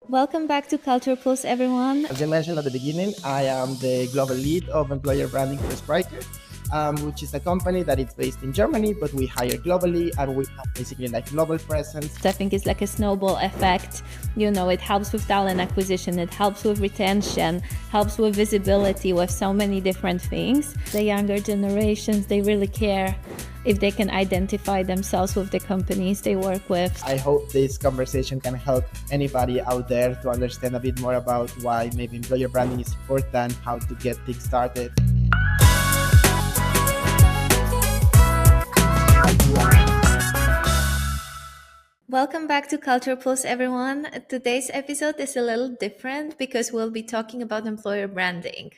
Welcome back to Culture Plus, everyone. As I mentioned at the beginning, I am the global lead of employer branding for Spriker, which is a company that is based in Germany, but we hire globally and we have basically like global presence. I think it's like a snowball effect. You know, it helps with talent acquisition, it helps with retention, helps with visibility, with so many different things. The younger generations, they really care if they can identify themselves with the companies they work with. I hope this conversation can help anybody out there to understand a bit more about why maybe employer branding is important, how to get things started. Welcome back to Culture Plus, everyone. Today's episode is a little different because we'll be talking about employer branding.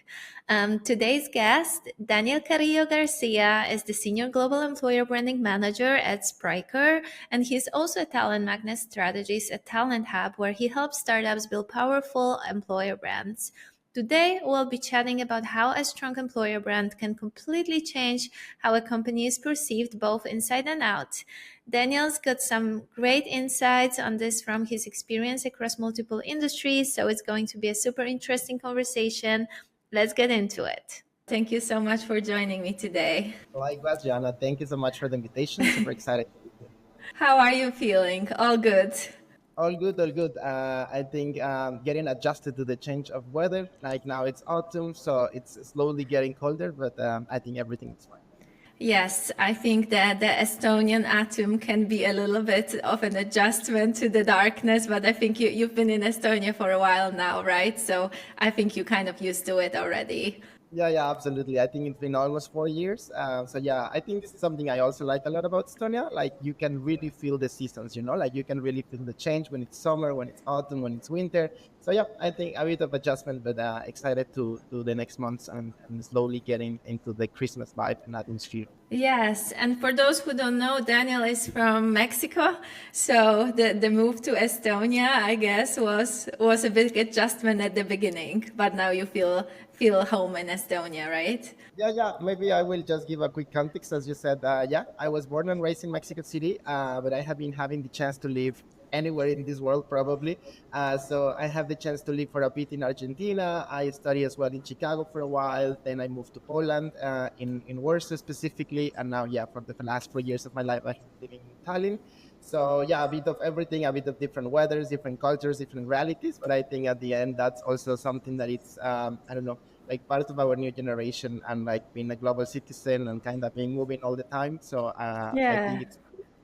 Today's guest, Daniel Carrillo Garcia, is the Senior Global Employer Branding Manager at Spriker, and he's also a talent magnet strategist at Talent Hub, where he helps startups build powerful employer brands. Today, we'll be chatting about how a strong employer brand can completely change how a company is perceived both inside and out. Daniel's got some great insights on this from his experience across multiple industries, so it's going to be a super interesting conversation. Let's get into it. Thank you so much for joining me today. Likewise, Jana, thank you so much for the invitation. Super excited. How are you feeling? All good? All good, all good. I think getting adjusted to the change of weather. Like now it's autumn, so it's slowly getting colder, but I think everything is fine. Yes, I think that the Estonian atom can be a little bit of an adjustment to the darkness, but I think you've been in Estonia for a while now, right? So I think you kind of used to it already. Yeah, absolutely. I think it's been almost 4 years. So yeah, I think this is something I also like a lot about Estonia. Like you can really feel the seasons, like you can really feel the change when it's summer, when it's autumn, when it's winter. So yeah, I think a bit of adjustment, but excited to do the next months and slowly getting into the Christmas vibe and atmosphere. Yes, and for those who don't know, Daniel is from Mexico, so the move to Estonia, I guess, was a big adjustment at the beginning, but now you feel home in Estonia, right? Yeah. Maybe I will just give a quick context. As you said, yeah, I was born and raised in Mexico City, but I have been having the chance to live anywhere in this world, probably. So I have the chance to live for a bit in Argentina. I studied as well in Chicago for a while. Then I moved to Poland, in Warsaw specifically. And now, yeah, for the last 4 years of my life, I've been living in Tallinn. So yeah, a bit of everything, a bit of different weathers, different cultures, different realities. But I think at the end, that's also something that it's, I don't know, like part of our new generation and like being a global citizen and kind of being moving all the time. So I think Yeah. it's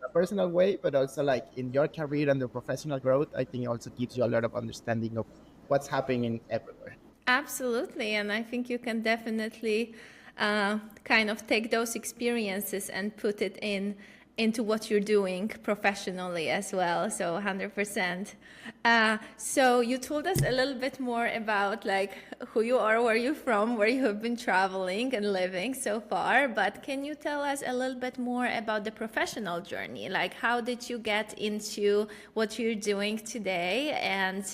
a personal way, but also like in your career and your professional growth, I think it also gives you a lot of understanding of what's happening everywhere. Absolutely, and I think you can definitely kind of take those experiences and put it into what you're doing professionally as well. So 100%. So you told us a little bit more about like who you are, where you're from, where you have been traveling and living so far. But can you tell us a little bit more about the professional journey? Like how did you get into what you're doing today and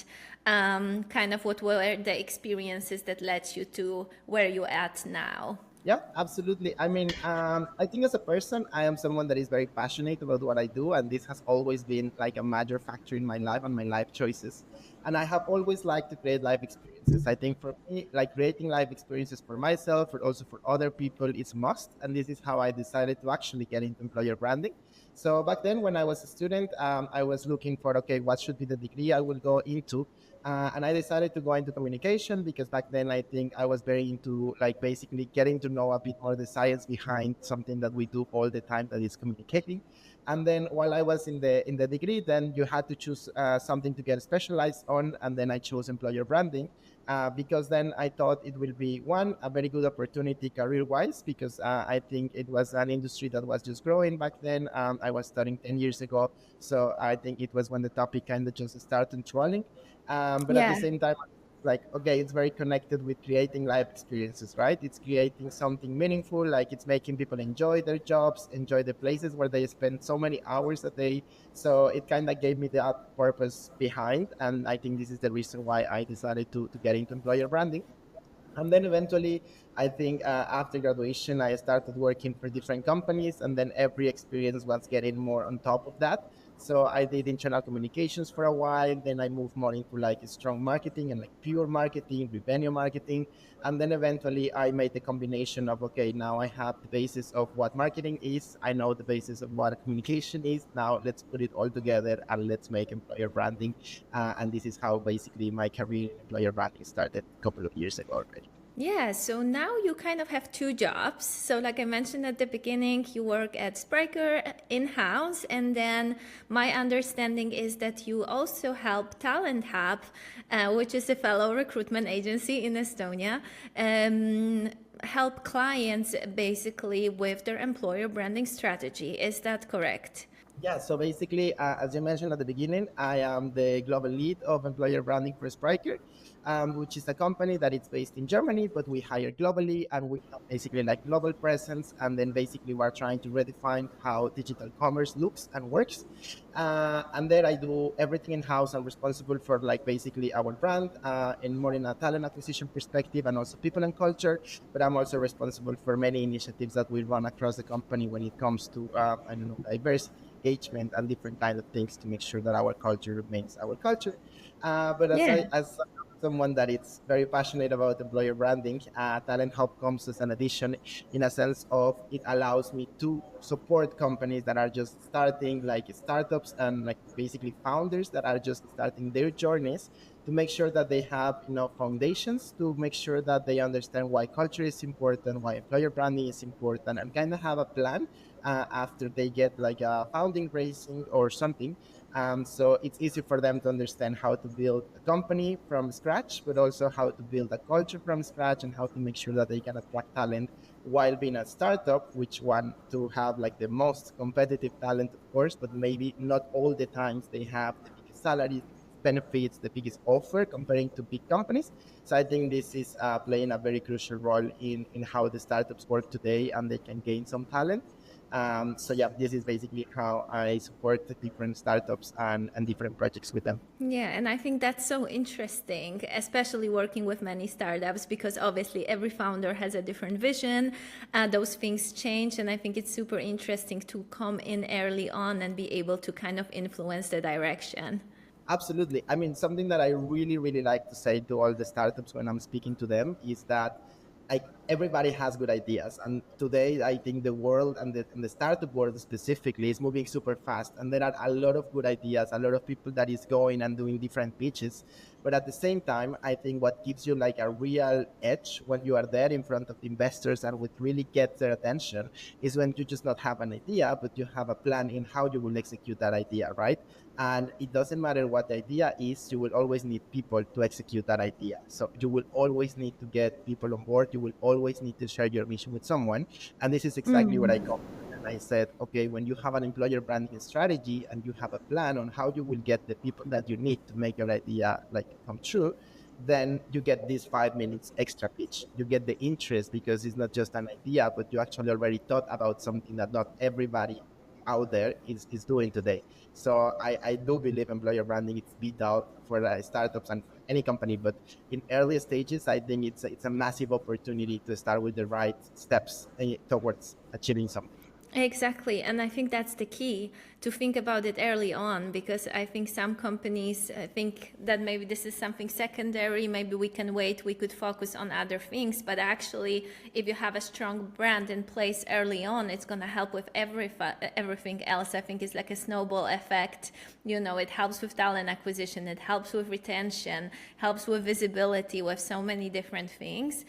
kind of what were the experiences that led you to where you're at now? Yeah, absolutely. I mean, I think as a person, I am someone that is very passionate about what I do, and this has always been like a major factor in my life and my life choices. And I have always liked to create life experiences. I think for me, like creating life experiences for myself, but also for other people, is must. And this is how I decided to actually get into employer branding. So back then, when I was a student, I was looking for okay, what should be the degree I will go into, and I decided to go into communication because back then I think I was very into like basically getting to know a bit more the science behind something that we do all the time, that is communicating. And then while I was in the degree, then you had to choose something to get specialized on, and then I chose employer branding. Because then I thought it will be one, a very good opportunity career wise, because I think it was an industry that was just growing back then. I was studying 10 years ago. So I think it was when the topic kind of just started trolling. But at the Yeah. same time, like, okay, it's very connected with creating life experiences, right? It's creating something meaningful, like it's making people enjoy their jobs, enjoy the places where they spend so many hours a day. So it kind of gave me that purpose behind. And I think this is the reason why I decided to get into employer branding. And then eventually, I think after graduation, I started working for different companies, and then every experience was getting more on top of that. So I did internal communications for a while. Then I moved more into like strong marketing and like pure marketing, revenue marketing. And then eventually I made the combination of, okay, now I have the basis of what marketing is. I know the basis of what communication is. Now let's put it all together and let's make employer branding. And this is how basically my career in employer branding started a couple of years ago already. Yeah, so now you kind of have two jobs. So, like I mentioned at the beginning, you work at Spriker in house, and then my understanding is that you also help Talent Hub, which is a fellow recruitment agency in Estonia, help clients basically with their employer branding strategy. Is that correct? Yeah, so basically, as you mentioned at the beginning, I am the global lead of employer branding for Spriker, which is a company that is based in Germany, but we hire globally and we have basically like global presence. And then basically, we're trying to redefine how digital commerce looks and works. And there I do everything in house. I'm responsible for like basically our brand in more in a talent acquisition perspective and also people and culture. But I'm also responsible for many initiatives that we run across the company when it comes to, I don't know, diversity, engagement, and different kind of things to make sure that our culture remains our culture. But Yeah. as someone that is very passionate about employer branding, Talent Hub comes as an addition in a sense of it allows me to support companies that are just starting, like startups and like basically founders that are just starting their journeys, to make sure that they have enough foundations to make sure that they understand why culture is important, why employer branding is important, and kind of have a plan after they get like a founding raising or something. So it's easy for them to understand how to build a company from scratch, but also how to build a culture from scratch and how to make sure that they can attract talent while being a startup, which want to have like the most competitive talent, of course, but maybe not all the times they have the biggest salaries, benefits, the biggest offer comparing to big companies. So I think this is playing a very crucial role in how the startups work today and they can gain some talent. So yeah, this is basically how I support the different startups and different projects with them. Yeah, and I think that's so interesting, especially working with many startups, because obviously every founder has a different vision. Those things change, and I think it's super interesting to come in early on and be able to kind of influence the direction. Absolutely. I mean, something that I really, really like to say to all the startups when I'm speaking to them is that like everybody has good ideas. And today, I think the world and the startup world specifically is moving super fast. And there are a lot of good ideas, a lot of people that is going and doing different pitches. But at the same time, I think what gives you like a real edge when you are there in front of the investors and what really gets their attention is when you just not have an idea, but you have a plan in how you will execute that idea, right? And it doesn't matter what the idea is, you will always need people to execute that idea. So you will always need to get people on board. You will always need to share your mission with someone. And this is exactly what I come. And I said, okay, when you have an employer branding strategy and you have a plan on how you will get the people that you need to make your idea like come true, then you get this 5 minutes extra pitch. You get the interest because it's not just an idea, but you actually already thought about something that not everybody out there is doing today. So I do believe employer branding is vital for startups and for any company, but in early stages, I think it's a massive opportunity to start with the right steps towards achieving something. Exactly. And I think that's the key to think about it early on, because I think some companies think that maybe this is something secondary, maybe we can wait, we could focus on other things. But actually, if you have a strong brand in place early on, it's going to help with everything else. I think it's like a snowball effect. You know, it helps with talent acquisition, it helps with retention, helps with visibility, with so many different things.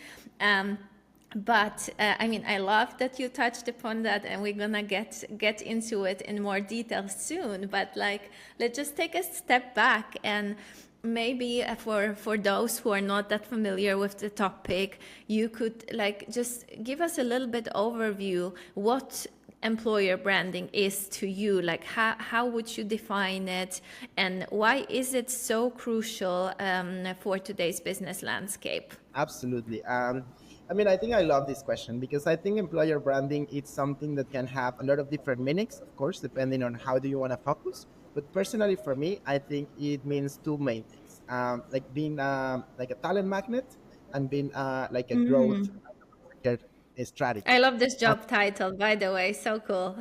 But I mean, I love that you touched upon that, and we're gonna get into it in more detail soon. But like, let's just take a step back and maybe for those who are not that familiar with the topic, you could like just give us a little bit overview what employer branding is to you. Like, how would you define it, and why is it so crucial for today's business landscape? Absolutely. I mean, I think I love this question because I think employer branding is something that can have a lot of different meanings, of course, depending on how do you want to focus. But personally, for me, I think it means two main things, like being like a talent magnet and being like a growth strategist. I love this job title, by the way. So cool.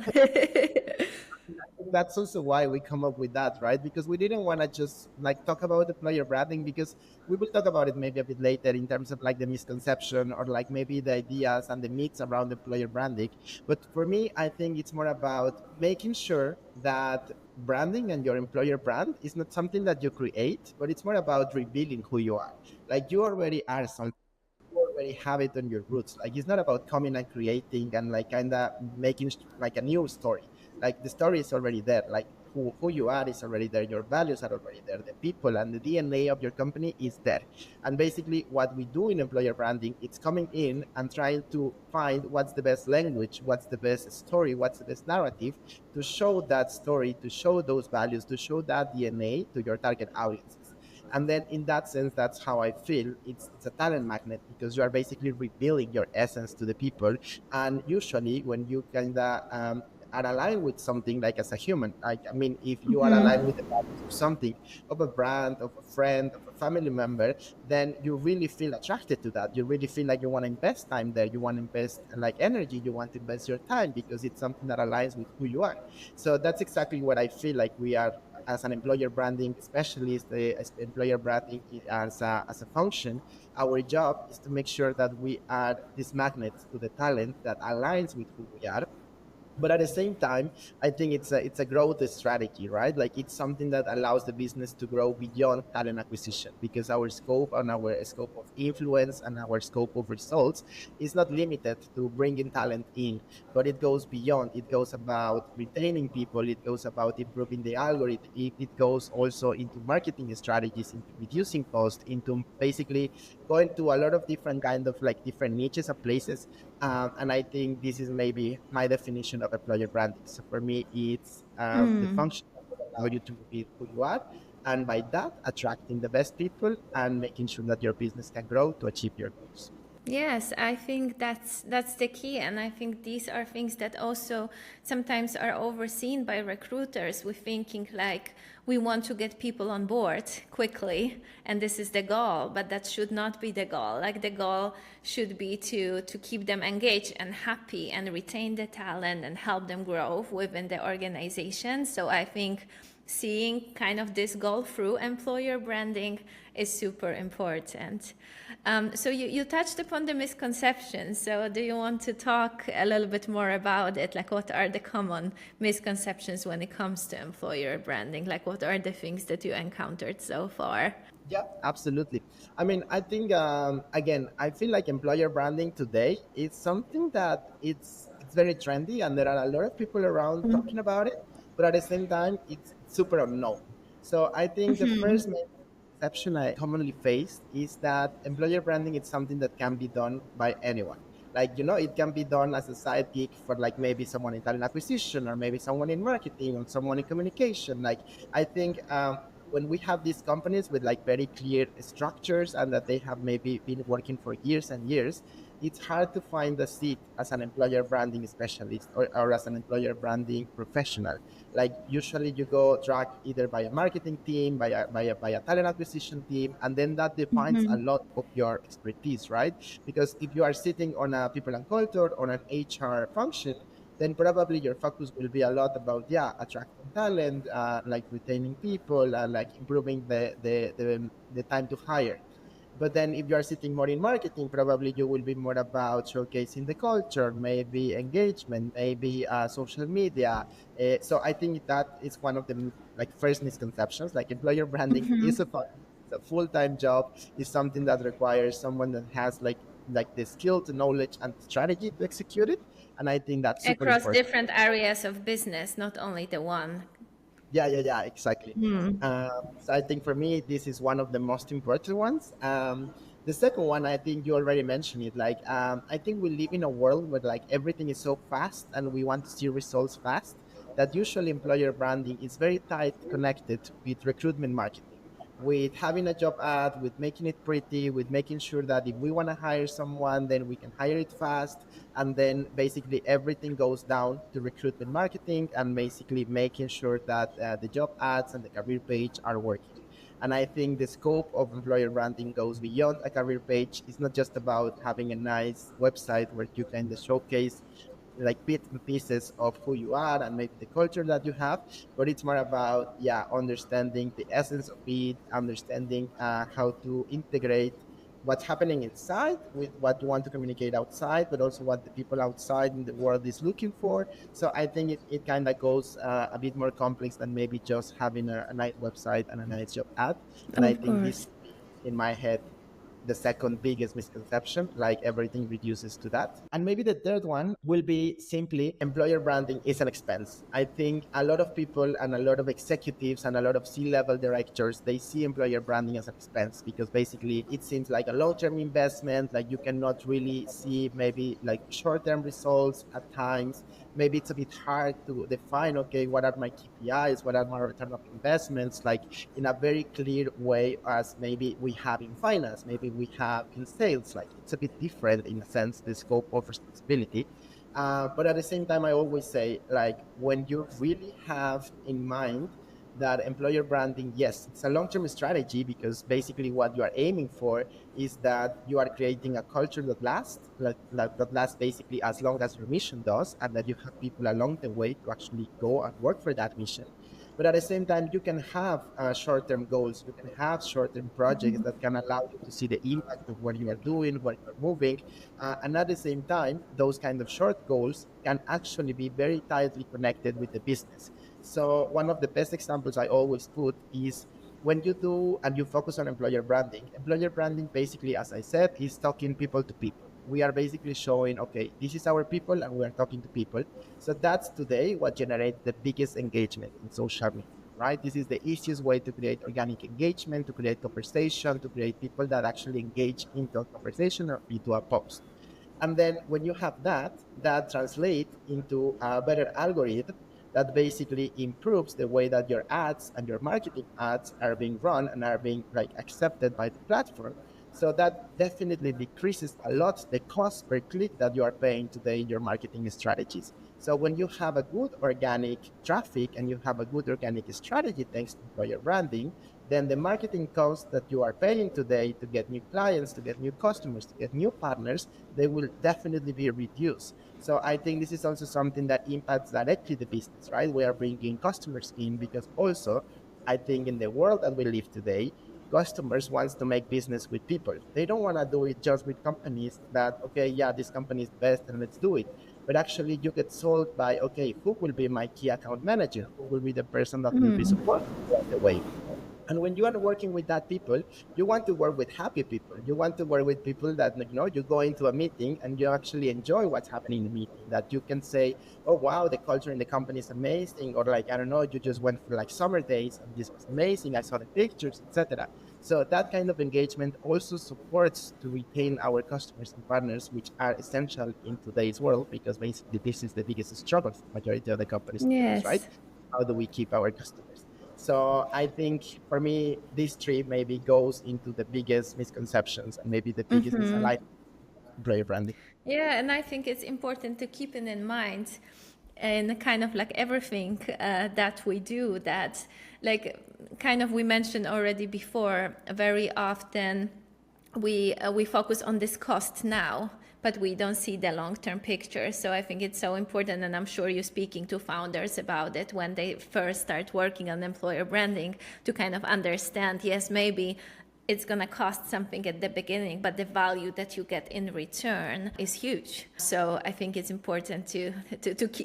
that's also why we come up with that, right? Because we didn't want to just like talk about employer branding, because we will talk about it maybe a bit later in terms of like the misconception or like maybe the ideas and the myths around employer branding. But for me, I think it's more about making sure that branding and your employer brand is not something that you create, but it's more about revealing who you are. Like you already are something, already have it on your roots. Like it's not about coming and creating and like kind of making like a new story. Like the story is already there. Like who you are is already there. Your values are already there. The people and the DNA of your company is there. And basically, what we do in employer branding, it's coming in and trying to find what's the best language, what's the best story, what's the best narrative to show that story, to show those values, to show that DNA to your target audiences. And then in that sense, that's how I feel it's a talent magnet, because you are basically revealing your essence to the people. And usually when you kind of are aligned with something, like as a human, like I mean, if you are aligned with the values of something, of a brand, of a friend, of a family member, then you really feel attracted to that. You really feel like you want to invest time there, you want to invest like energy, you want to invest your time, because it's something that aligns with who you are. So that's exactly what I feel like we are as an employer branding specialist, as employer branding as a function. Our job is to make sure that we are these magnets to the talent that aligns with who we are. But at the same time, I think it's a growth strategy, right? Like it's something that allows the business to grow beyond talent acquisition, because our scope and our scope of influence and our scope of results is not limited to bringing talent in, but it goes beyond. It goes about retaining people, it goes about improving the algorithm, it goes also into marketing strategies, into reducing cost, into basically going to a lot of different kind of like different niches of places. And I think this is maybe my definition of employer branding. So for me, it's the function that will allow you to reveal who you are, and by that, attracting the best people and making sure that your business can grow to achieve your goals. Yes, I think that's the key, and I think these are things that also sometimes are overseen by recruiters. We're thinking like we want to get people on board quickly, and this is the goal, but that should not be the goal. Like the goal should be to keep them engaged and happy and retain the talent and help them grow within the organization. So I think seeing kind of this goal through employer branding is super important. So you touched upon the misconceptions. So do you want to talk a little bit more about it? Like what are the common misconceptions when it comes to employer branding? Like what are the things that you encountered so far? Yeah, absolutely. I mean, I think again, I feel like employer branding today is something that it's very trendy, and there are a lot of people around talking about it. But at the same time, it's super unknown. So I think the first main exception I commonly face is that employer branding is something that can be done by anyone. Like, it can be done as a side gig for like maybe someone in talent acquisition, or maybe someone in marketing, or someone in communication. Like, I think when we have these companies with like very clear structures and that they have maybe been working for years and years, it's hard to find a seat as an employer branding specialist, or as an employer branding professional. Like usually you go track either by a marketing team, by a talent acquisition team, and then that defines a lot of your expertise, right? Because if you are sitting on a people and culture, on an HR function, then probably your focus will be a lot about, yeah, attracting talent, like retaining people, like improving the time to hire. But then if you are sitting more in marketing, probably you will be more about showcasing the culture, maybe engagement, maybe social media. So I think that is one of the like first misconceptions. Like employer branding is it's a full-time job, is something that requires someone that has like the skill, the knowledge, and strategy to execute it. And I think that's super Across important. different areas of business, not only the one. Yeah, yeah, yeah, exactly. So I think for me, this is one of the most important ones. The second one, I think you already mentioned it. Like, I think we live in a world where like everything is so fast, and we want to see results fast. That usually employer branding is very tight connected with recruitment marketing, with having a job ad, with making it pretty, with making sure that if we want to hire someone, then we can hire it fast. And then basically everything goes down to recruitment marketing, and basically making sure that the job ads and the career page are working. And I think the scope of employer branding goes beyond a career page. It's not just about having a nice website where you can showcase like bits and pieces of who you are and maybe the culture that you have, but it's more about, yeah, understanding the essence of it, understanding how to integrate what's happening inside with what you want to communicate outside, but also what the people outside in the world is looking for. So I think it kind of goes a bit more complex than maybe just having a nice website and a nice job ad. And I Of think this course. would be, in my head, the second biggest misconception, like everything reduces to that. And maybe the third one will be simply employer branding is an expense. I think a lot of people and a lot of executives and a lot of C-level directors, they see employer branding as an expense because basically it seems like a long-term investment, like you cannot really see maybe like short-term results at times. Maybe it's a bit hard to define, okay, what are my KPIs, what are my return of investments, like in a very clear way as maybe we have in finance, maybe we have in sales. Like it's a bit different in a sense, the scope of responsibility. But at the same time, I always say, like, when you really have in mind that employer branding, yes, it's a long-term strategy because basically what you are aiming for is that you are creating a culture that lasts, that lasts basically as long as your mission does, and that you have people along the way to actually go and work for that mission. But at the same time, you can have short-term goals. You can have short-term projects that can allow you to see the impact of what you are doing, what you're moving. And at the same time, those kind of short goals can actually be very tightly connected with the business. So one of the best examples I always put is when you do and you focus on employer branding. Employer branding, basically, as I said, is talking people to people. We are basically showing, okay, this is our people and we are talking to people. So that's today what generates the biggest engagement in social media, right? This is the easiest way to create organic engagement, to create conversation, to create people that actually engage into a conversation or into a post. And then when you have that, that translates into a better algorithm that basically improves the way that your ads and your marketing ads are being run and are being like accepted by the platform. So that definitely decreases a lot the cost per click that you are paying today in your marketing strategies. So when you have a good organic traffic and you have a good organic strategy thanks to employer branding, then the marketing costs that you are paying today to get new clients, to get new customers, to get new partners, they will definitely be reduced. So I think this is also something that impacts directly the business, right? We are bringing customers in because also I think in the world that we live today, customers wants to make business with people. They don't want to do it just with companies that, okay, yeah, this company is the best and let's do it. But actually you get sold by, okay, who will be my key account manager? Who will be the person that will be supporting the way? And when you are working with that people, you want to work with happy people. You want to work with people that, you know, you go into a meeting and you actually enjoy what's happening in the meeting. That you can say, oh wow, the culture in the company is amazing, or like, I don't know, you just went for like summer days and this was amazing. I saw the pictures, etc. So that kind of engagement also supports to retain our customers and partners, which are essential in today's world because basically this is the biggest struggle for the majority of the companies nowadays, right? Yes. How do we keep our customers? So I think for me, these three maybe goes into the biggest misconceptions and maybe the biggest misalignment of employer branding. Yeah, and I think it's important to keep it in mind in kind of like everything that we do, that like kind of we mentioned already before, very often we focus on this cost now, but we don't see the long-term picture. So I think it's so important, and I'm sure you're speaking to founders about it when they first start working on employer branding, to kind of understand, yes, maybe it's going to cost something at the beginning, but the value that you get in return is huge. So I think it's important to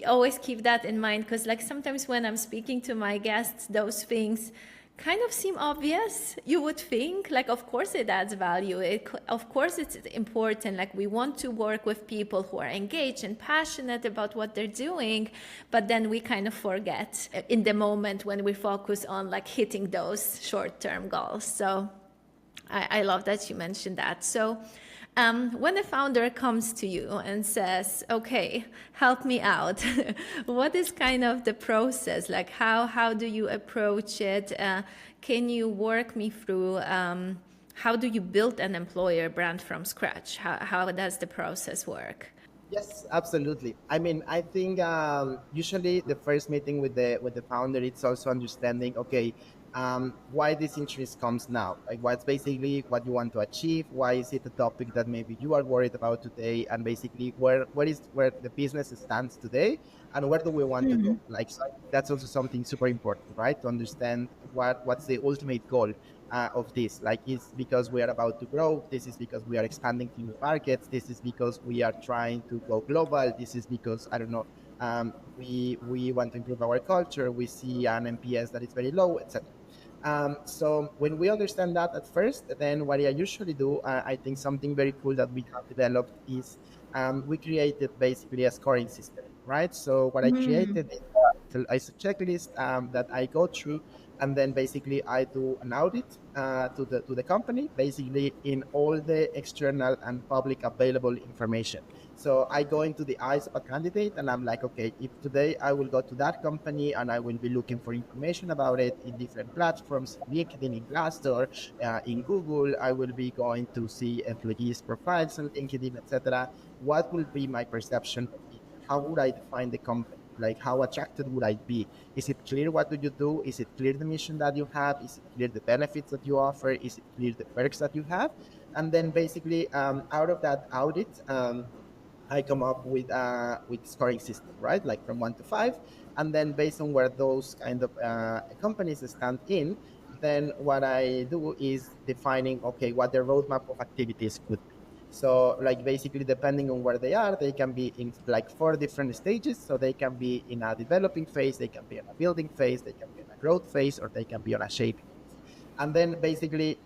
always keep that in mind, because like sometimes when I'm speaking to my guests, those things kind of seem obvious. You would think, like, of course it adds value. Of course it's important. Like, we want to work with people who are engaged and passionate about what they're doing, but then we kind of forget in the moment when we focus on like hitting those short-term goals. So I love that you mentioned that. So when a founder comes to you and says, okay, help me out, what is kind of the process? Like, how do you approach it? Can you work me through how do you build an employer brand from scratch? How does the process work? Yes, absolutely. I mean, I think usually the first meeting with the founder, it's also understanding. Okay, why this interest comes now, like what's basically what you want to achieve, why is it a topic that maybe you are worried about today, and basically where the business stands today, and where do we want to go. Like, so that's also something super important, right? To understand what's the ultimate goal of this. Like, is because we are about to grow, this is because we are expanding to new markets, this is because we are trying to go global, this is because, I don't know, we want to improve our culture, we see an NPS that is very low, etc. So when we understand that at first, then what I usually do, I think something very cool that we have developed is, we created basically a scoring system, right? So what I Mm-hmm. created is a checklist that I go through, and then basically I do an audit to the company, basically in all the external and public available information. So I go into the eyes of a candidate and I'm like, okay, if today I will go to that company and I will be looking for information about it in different platforms, LinkedIn, in Glassdoor, in Google, I will be going to see employees' profiles on LinkedIn, etc. What will be my perception of it? How would I define the company? Like, how attracted would I be? Is it clear what do you do? Is it clear the mission that you have? Is it clear the benefits that you offer? Is it clear the perks that you have? And then basically, out of that audit, I come up with scoring system, right? Like from 1 to 5, and then based on where those kind of companies stand in, then what I do is defining, okay, what the roadmap of activities could be. So like basically depending on where they are, they can be in like 4 different stages. So they can be in a developing phase, they can be in a building phase, they can be in a growth phase, or they can be on a shaping phase. And then basically,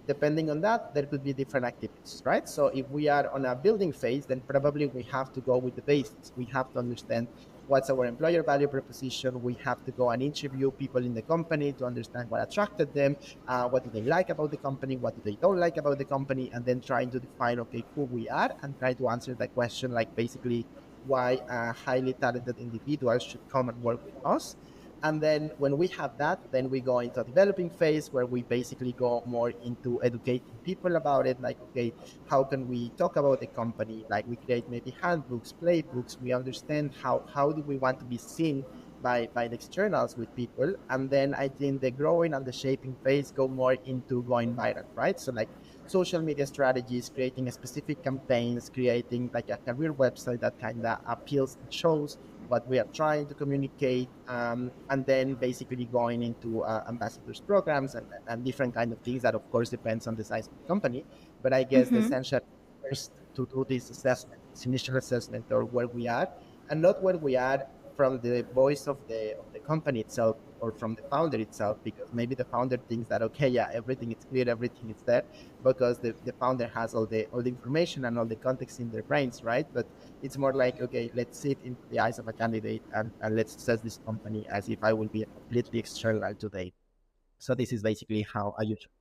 depending on that, there could be different activities, right? So if we are on a building phase, then probably we have to go with the basics. We have to understand what's our employer value proposition. We have to go and interview people in the company to understand what attracted them, what do they like about the company, what do they don't like about the company, and then trying to define, okay, who we are, and try to answer that question, like basically why highly talented individuals should come and work with us. And then when we have that, then we go into a developing phase where we basically go more into educating people about it. Like, okay, how can we talk about the company? Like we create maybe handbooks, playbooks. We understand how do we want to be seen by the externals with people. And then I think the growing and the shaping phase go more into going viral, right? So like social media strategies, creating a specific campaigns, creating like a career website that kind of appeals and shows what we are trying to communicate, and then basically going into ambassadors programs and different kind of things that of course depends on the size of the company. But I guess the Mm-hmm. essential first to do this assessment, this initial assessment, or where we are, and not where we are from the voice of the company itself or from the founder itself, because maybe the founder thinks that, okay, yeah, everything is clear, everything is there, because the founder has all the information and all the context in their brains, right? But it's more like, okay, let's sit into the eyes of a candidate, and let's assess this company as if I will be a completely external today. So this is basically how I usually.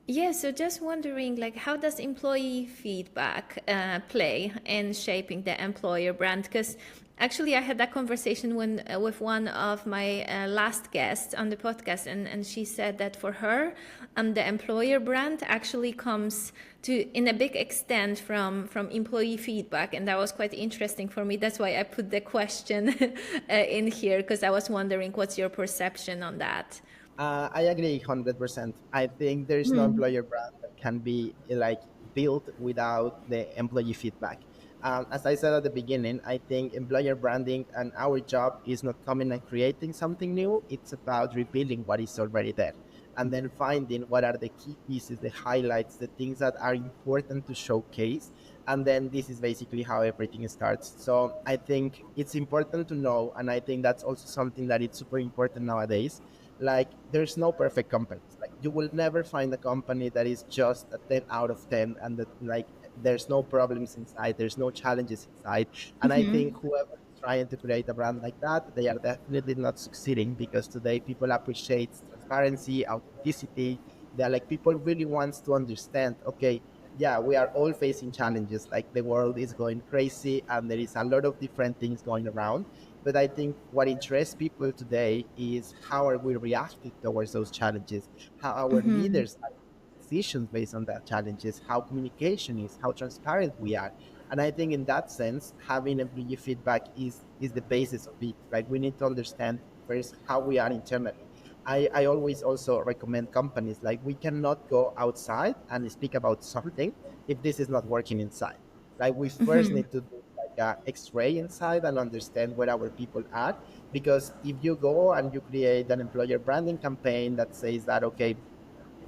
Yeah, so just wondering, like, how does employee feedback play in shaping the employer brand? Because actually, I had that conversation with one of my last guests on the podcast, and she said that for her, the employer brand actually comes to in a big extent from employee feedback, and that was quite interesting for me. That's why I put the question in here because I was wondering, what's your perception on that? I agree 100%. I think there is no employer brand that can be like built without the employee feedback. As I said at the beginning, I think employer branding and our job is not coming and creating something new. It's about rebuilding what is already there, and then finding what are the key pieces, the highlights, the things that are important to showcase. And then this is basically how everything starts. So I think it's important to know, and I think that's also something that it's super important nowadays. Like there's no perfect companies. Like you will never find a company that is just a 10 out of 10, and that like there's no problems inside, there's no challenges inside. And I think whoever is trying to create a brand like that, they are definitely not succeeding, because today people appreciate transparency, authenticity. They're like, people really wants to understand, okay, yeah, we are all facing challenges, like the world is going crazy and there is a lot of different things going around. But I think what interests people today is how are we reacting towards those challenges, how our leaders are making decisions based on that challenges, how communication is, how transparent we are. And I think in that sense, having employee feedback is the basis of it. Like we need to understand first how we are internally, I always also recommend companies like we cannot go outside and speak about something if this is not working inside. Like we first need to do like a X-ray inside and understand where our people are. Because if you go and you create an employer branding campaign that says that, okay,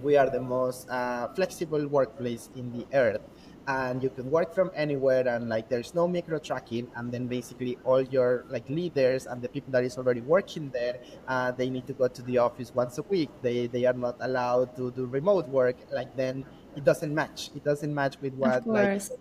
we are the most flexible workplace in the earth, and you can work from anywhere, and like there's no micro tracking, and then basically all your like leaders and the people that is already working there, they need to go to the office once a week, they are not allowed to do remote work, like then it doesn't match with Of what like course.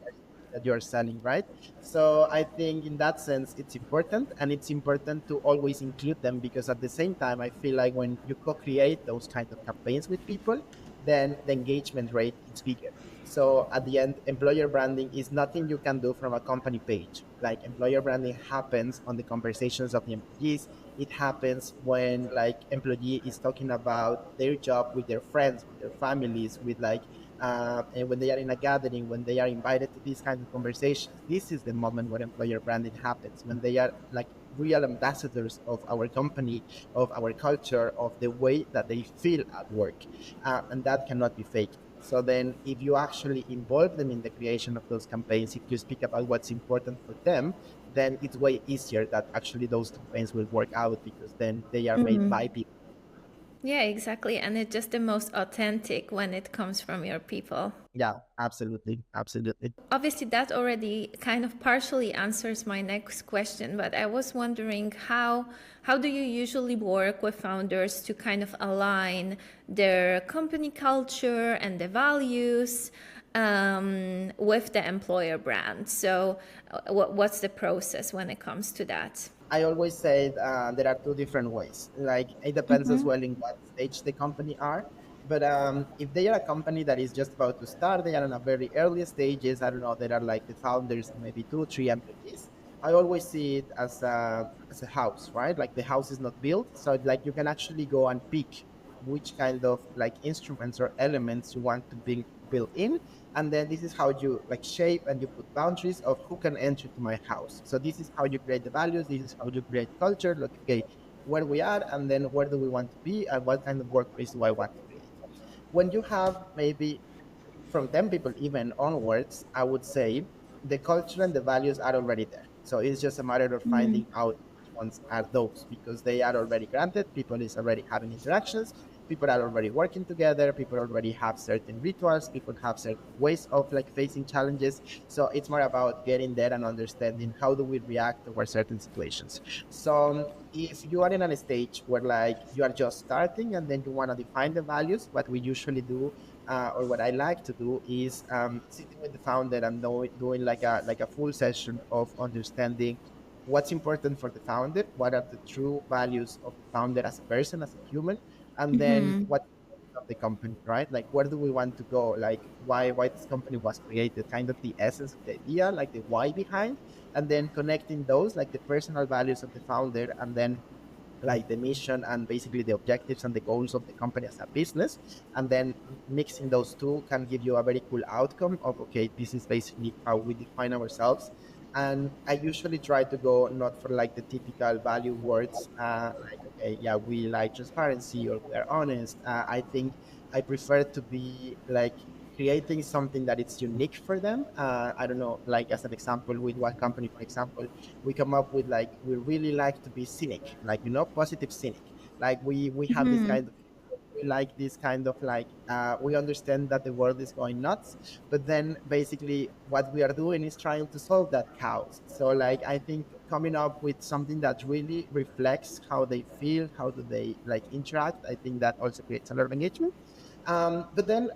that you're selling, right? So I think in that sense, it's important, and it's important to always include them, because at the same time, I feel like when you co-create those kind of campaigns with people, then the engagement rate is bigger. So at the end, employer branding is nothing you can do from a company page. Like employer branding happens on the conversations of the employees. It happens when like employee is talking about their job with their friends, with their families, with like and when they are in a gathering, when they are invited to these kinds of conversations, this is the moment where employer branding happens, when they are like real ambassadors of our company, of our culture, of the way that they feel at work. And that cannot be faked. So then if you actually involve them in the creation of those campaigns, if you speak about what's important for them, then it's way easier that actually those campaigns will work out, because then they are made by people. Yeah, exactly. And it's just the most authentic when it comes from your people. Yeah, absolutely, absolutely. Obviously, that already kind of partially answers my next question, but I was wondering how do you usually work with founders to kind of align their company culture and the values with the employer brand? So, what's the process when it comes to that? I always say there are two different ways. Like it depends as well in what stage the company are. But if they are a company that is just about to start, they are in a very early stages. I don't know. There are like the founders, maybe two, three employees. I always see it as a house, right? Like the house is not built, so like you can actually go and pick which kind of like instruments or elements you want to be built in, and then this is how you like shape and you put boundaries of who can enter to my house. So this is how you create the values, this is how you create culture, like okay, where we are, and then where do we want to be, and what kind of workplace do I want to create. When you have maybe from 10 people even onwards, I would say the culture and the values are already there. So it's just a matter of finding out which ones are those, because they are already granted. People is already having interactions. People are already working together. People already have certain rituals. People have certain ways of like facing challenges. So it's more about getting there and understanding how do we react towards certain situations. So if you are in a stage where like you are just starting and then you want to define the values, what we usually do or what I like to do is sitting with the founder and doing like a full session of understanding what's important for the founder, what are the true values of the founder as a person, as a human, and then what of the company, right? Like where do we want to go? Like why this company was created, kind of the essence of the idea, like the why behind, and then connecting those like the personal values of the founder, and then like the mission and basically the objectives and the goals of the company as a business, and then mixing those two can give you a very cool outcome of okay, this is basically how we define ourselves. And I usually try to go not for like the typical value words, like okay, yeah, we like transparency or we are honest. I think I prefer to be like creating something that it's unique for them. I don't know, like as an example with one company, for example, we come up with like we really like to be cynic, like positive cynic. Like we have this kind of, we like this kind of like we understand that the world is going nuts, but then basically what we are doing is trying to solve that chaos. So like I think coming up with something that really reflects how they feel, how do they like interact, I think that also creates a lot of engagement. But then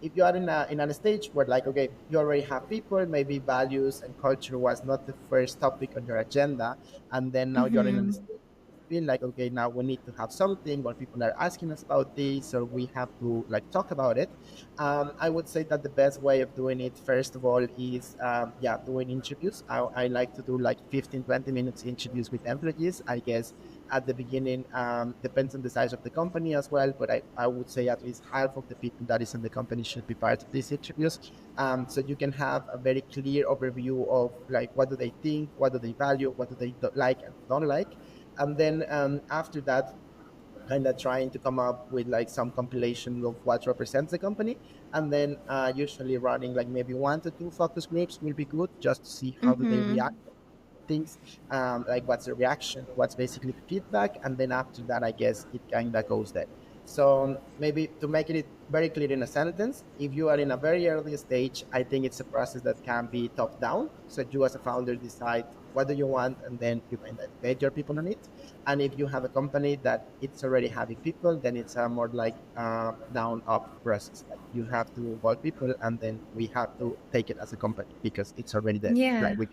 if you are in a stage where like okay, you already have people, maybe values and culture was not the first topic on your agenda, and then now you're in a stage feel like okay, now we need to have something where people are asking us about this, or we have to like talk about it. I would say that the best way of doing it first of all is yeah, doing interviews. I like to do like 15-20 minutes interviews with employees, I guess. At the beginning, depends on the size of the company as well, but I would say at least half of the people that is in the company should be part of these interviews. So you can have a very clear overview of like what do they think, what do they value, what do they like and don't like. And then after that, kind of trying to come up with like some compilation of what represents the company, and then usually running like maybe 1 to 2 focus groups will be good, just to see how do they react Mm-hmm. things, like what's the reaction, what's basically the feedback, and then after that, I guess it kind of goes there. So maybe to make it very clear in a sentence, if you are in a very early stage, I think it's a process that can be top down. So you as a founder decide what do you want, and then you can educate your people on it. And if you have a company that it's already having people, then it's a more like down up process. Like you have to involve people, and then we have to take it as a company because it's already there. Yeah. Like we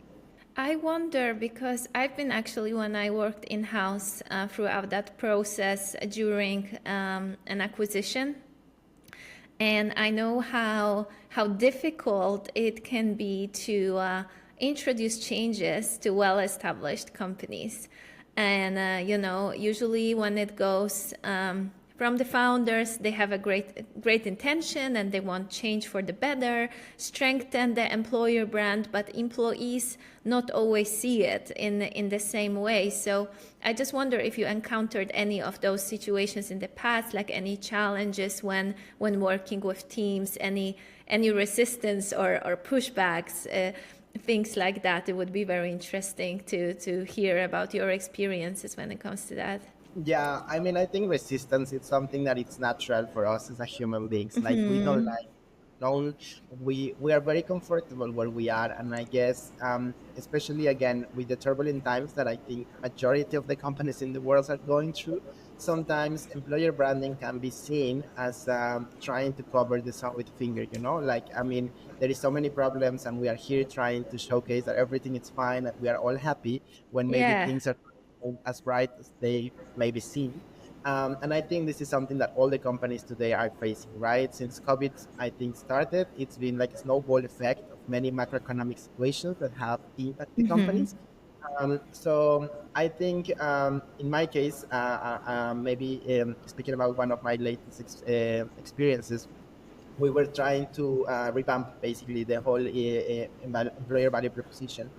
I wonder because I've been actually, when I worked in house throughout that process during an acquisition, and I know how difficult it can be to introduce changes to well-established companies. And usually when it goes from the founders, they have a great intention and they want change for the better, strengthen the employer brand, but employees not always see it in the same way. So I just wonder if you encountered any of those situations in the past, like any challenges when working with teams, any resistance or pushbacks, things like that. It would be very interesting to hear about your experiences when it comes to that. Yeah, I mean, I think resistance is something that it's natural for us as a human beings. Like we don't like known, we are very comfortable where we are, and I guess especially again with the turbulent times that I think majority of the companies in the world are going through, sometimes employer branding can be seen as trying to cover the sun with finger, you know, like I mean there is so many problems and we are here trying to showcase that everything is fine and we are all happy when maybe Yeah. things are as bright as they may be seen. And I think this is something that all the companies today are facing, right? Since COVID, I think, started, it's been like a snowball effect of many macroeconomic situations that have impacted companies. So I think in my case, maybe speaking about one of my latest experiences, we were trying to revamp basically the whole employer value proposition.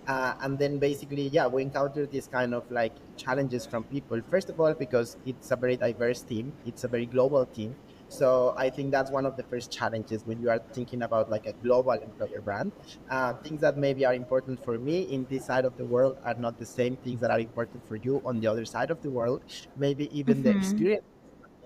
And then basically, yeah, we encountered this kind of like challenges from people. First of all, because it's a very diverse team, it's a very global team. So I think that's one of the first challenges when you are thinking about like a global employer brand. Things that maybe are important for me in this side of the world are not the same things that are important for you on the other side of the world. Maybe even the experience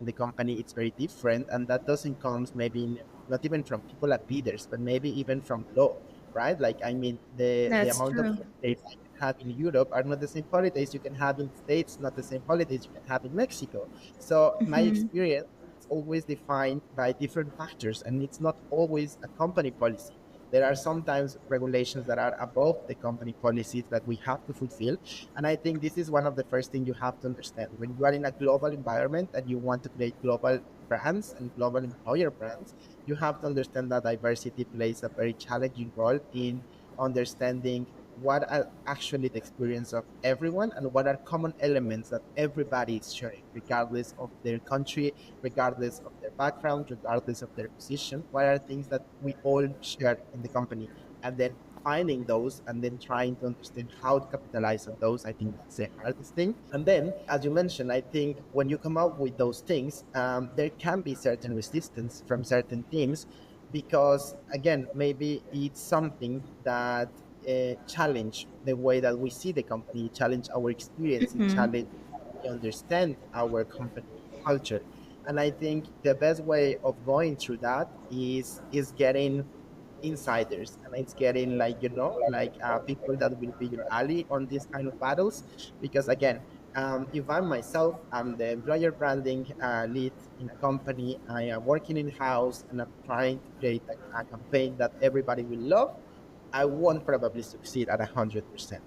in the company it's very different, and that doesn't comes maybe not even from people at leaders, but maybe even from law, right? Like I mean the That's amount of true. holidays you can have in Europe are not the same holidays you can have in the States, not the same holidays you can have in Mexico. So my experience is always defined by different factors, and it's not always a company policy. There are sometimes regulations that are above the company policies that we have to fulfill. And I think this is one of the first things you have to understand. When you are in a global environment and you want to create global brands and global employer brands, you have to understand that diversity plays a very challenging role in understanding what are actually the experience of everyone and what are common elements that everybody is sharing, regardless of their country, regardless of their background, regardless of their position. What are things that we all share in the company? And then finding those and then trying to understand how to capitalize on those, I think that's the hardest thing. And then as you mentioned, I think when you come up with those things, there can be certain resistance from certain teams, because again maybe it's something that challenge the way that we see the company, challenge our experience, it challenge how we understand our company culture. And I think the best way of going through that is getting insiders, and it's getting like like people that will be your ally on these kind of battles. Because again, if I'm myself, I'm the employer branding lead in a company, I am working in house and I'm trying to create a campaign that everybody will love, I won't probably succeed at 100%.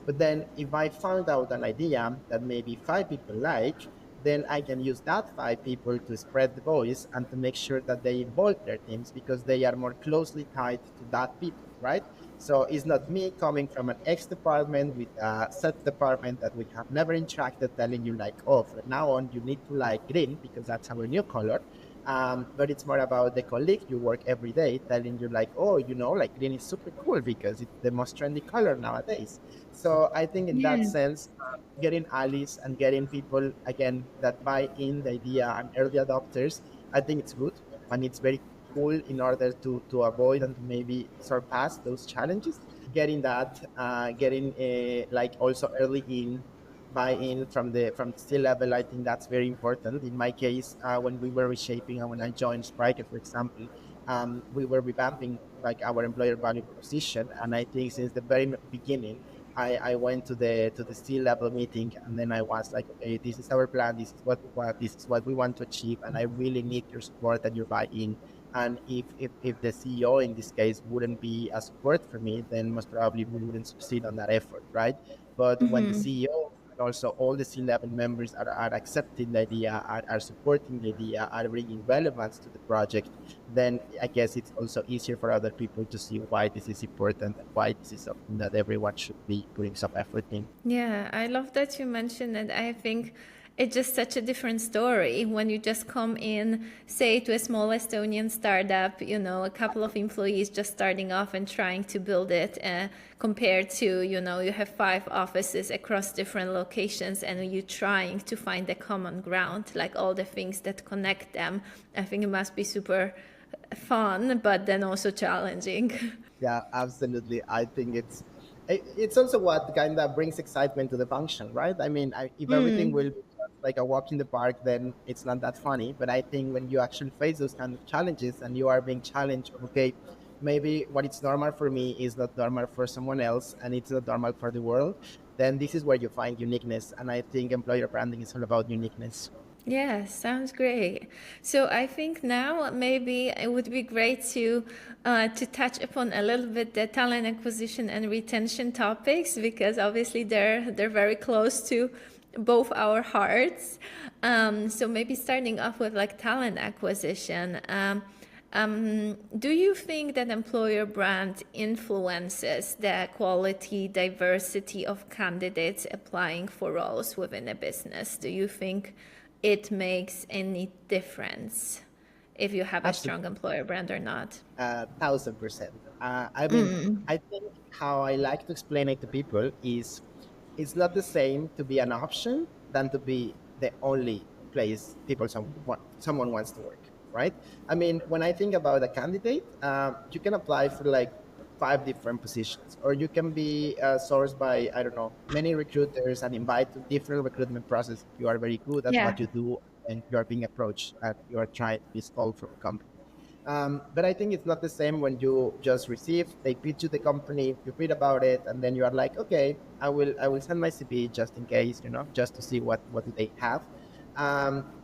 But then if I found out an idea that maybe 5 people like, then I can use that 5 people to spread the voice and to make sure that they involve their teams because they are more closely tied to that people, right? So it's not me coming from an X department with a set department that we have never interacted telling you like, oh, from now on you need to like green because that's our new color. But it's more about the colleague you work every day telling you like, oh, like green is super cool because it's the most trendy color nowadays. So I think in that Yeah. sense, getting allies and getting people again that buy in the idea and early adopters, I think it's good and it's very cool in order to avoid and to maybe surpass those challenges. Getting that, getting like also early in buy-in from the C level, I think that's very important. In my case, when we were reshaping and when I joined Spriker, for example, we were revamping like our employer value proposition, and I think since the very beginning, I went to the C level meeting, and then I was like, okay, this is our plan, this is what we want, this is what we want to achieve, and I really need your support and your buy-in. And if the CEO in this case wouldn't be a support for me, then most probably we wouldn't succeed on that effort, right? But when the Hmm. CEO and also all the C-level members are accepting the idea, are supporting the idea, are bringing relevance to the project, then I guess it's also easier for other people to see why this is important and why this is something that everyone should be putting some effort in. Yeah, I love that you mentioned it. I think it's just such a different story when you just come in, say, to a small Estonian startup, a couple of employees just starting off and trying to build it, compared to, you have 5 offices across different locations and you trying to find the common ground, like all the things that connect them. I think it must be super fun, but then also challenging. Yeah, absolutely. I think it's also what kind of brings excitement to the function, right? I mean, if everything will be just like a walk in the park, then it's not that funny. But I think when you actually face those kind of challenges and you are being challenged, okay, maybe what is normal for me is not normal for someone else, and it's not normal for the world. Then this is where you find uniqueness, and I think employer branding is all about uniqueness. Yeah, sounds great. So I think now maybe it would be great to touch upon a little bit the talent acquisition and retention topics because obviously they're very close to both our hearts. So maybe starting off with like talent acquisition. Do you think that employer brand influences the quality, diversity of candidates applying for roles within a business? Do you think it makes any difference if you have a Absolutely. strong employer brand or not? 1000%. I mean, I think how I like to explain it to people is it's not the same to be an option than to be the only place someone wants to work, right? I mean, when I think about a candidate, you can apply for like 5 different positions, or you can be sourced by, I don't know, many recruiters and invited to different recruitment process. You are very good at Yeah. what you do and you are being approached and you are trying to be called from a company. But I think it's not the same when you just receive, they pitch you the company, you read about it, and then you are like, okay, I will send my CV just in case, just to see what do they have.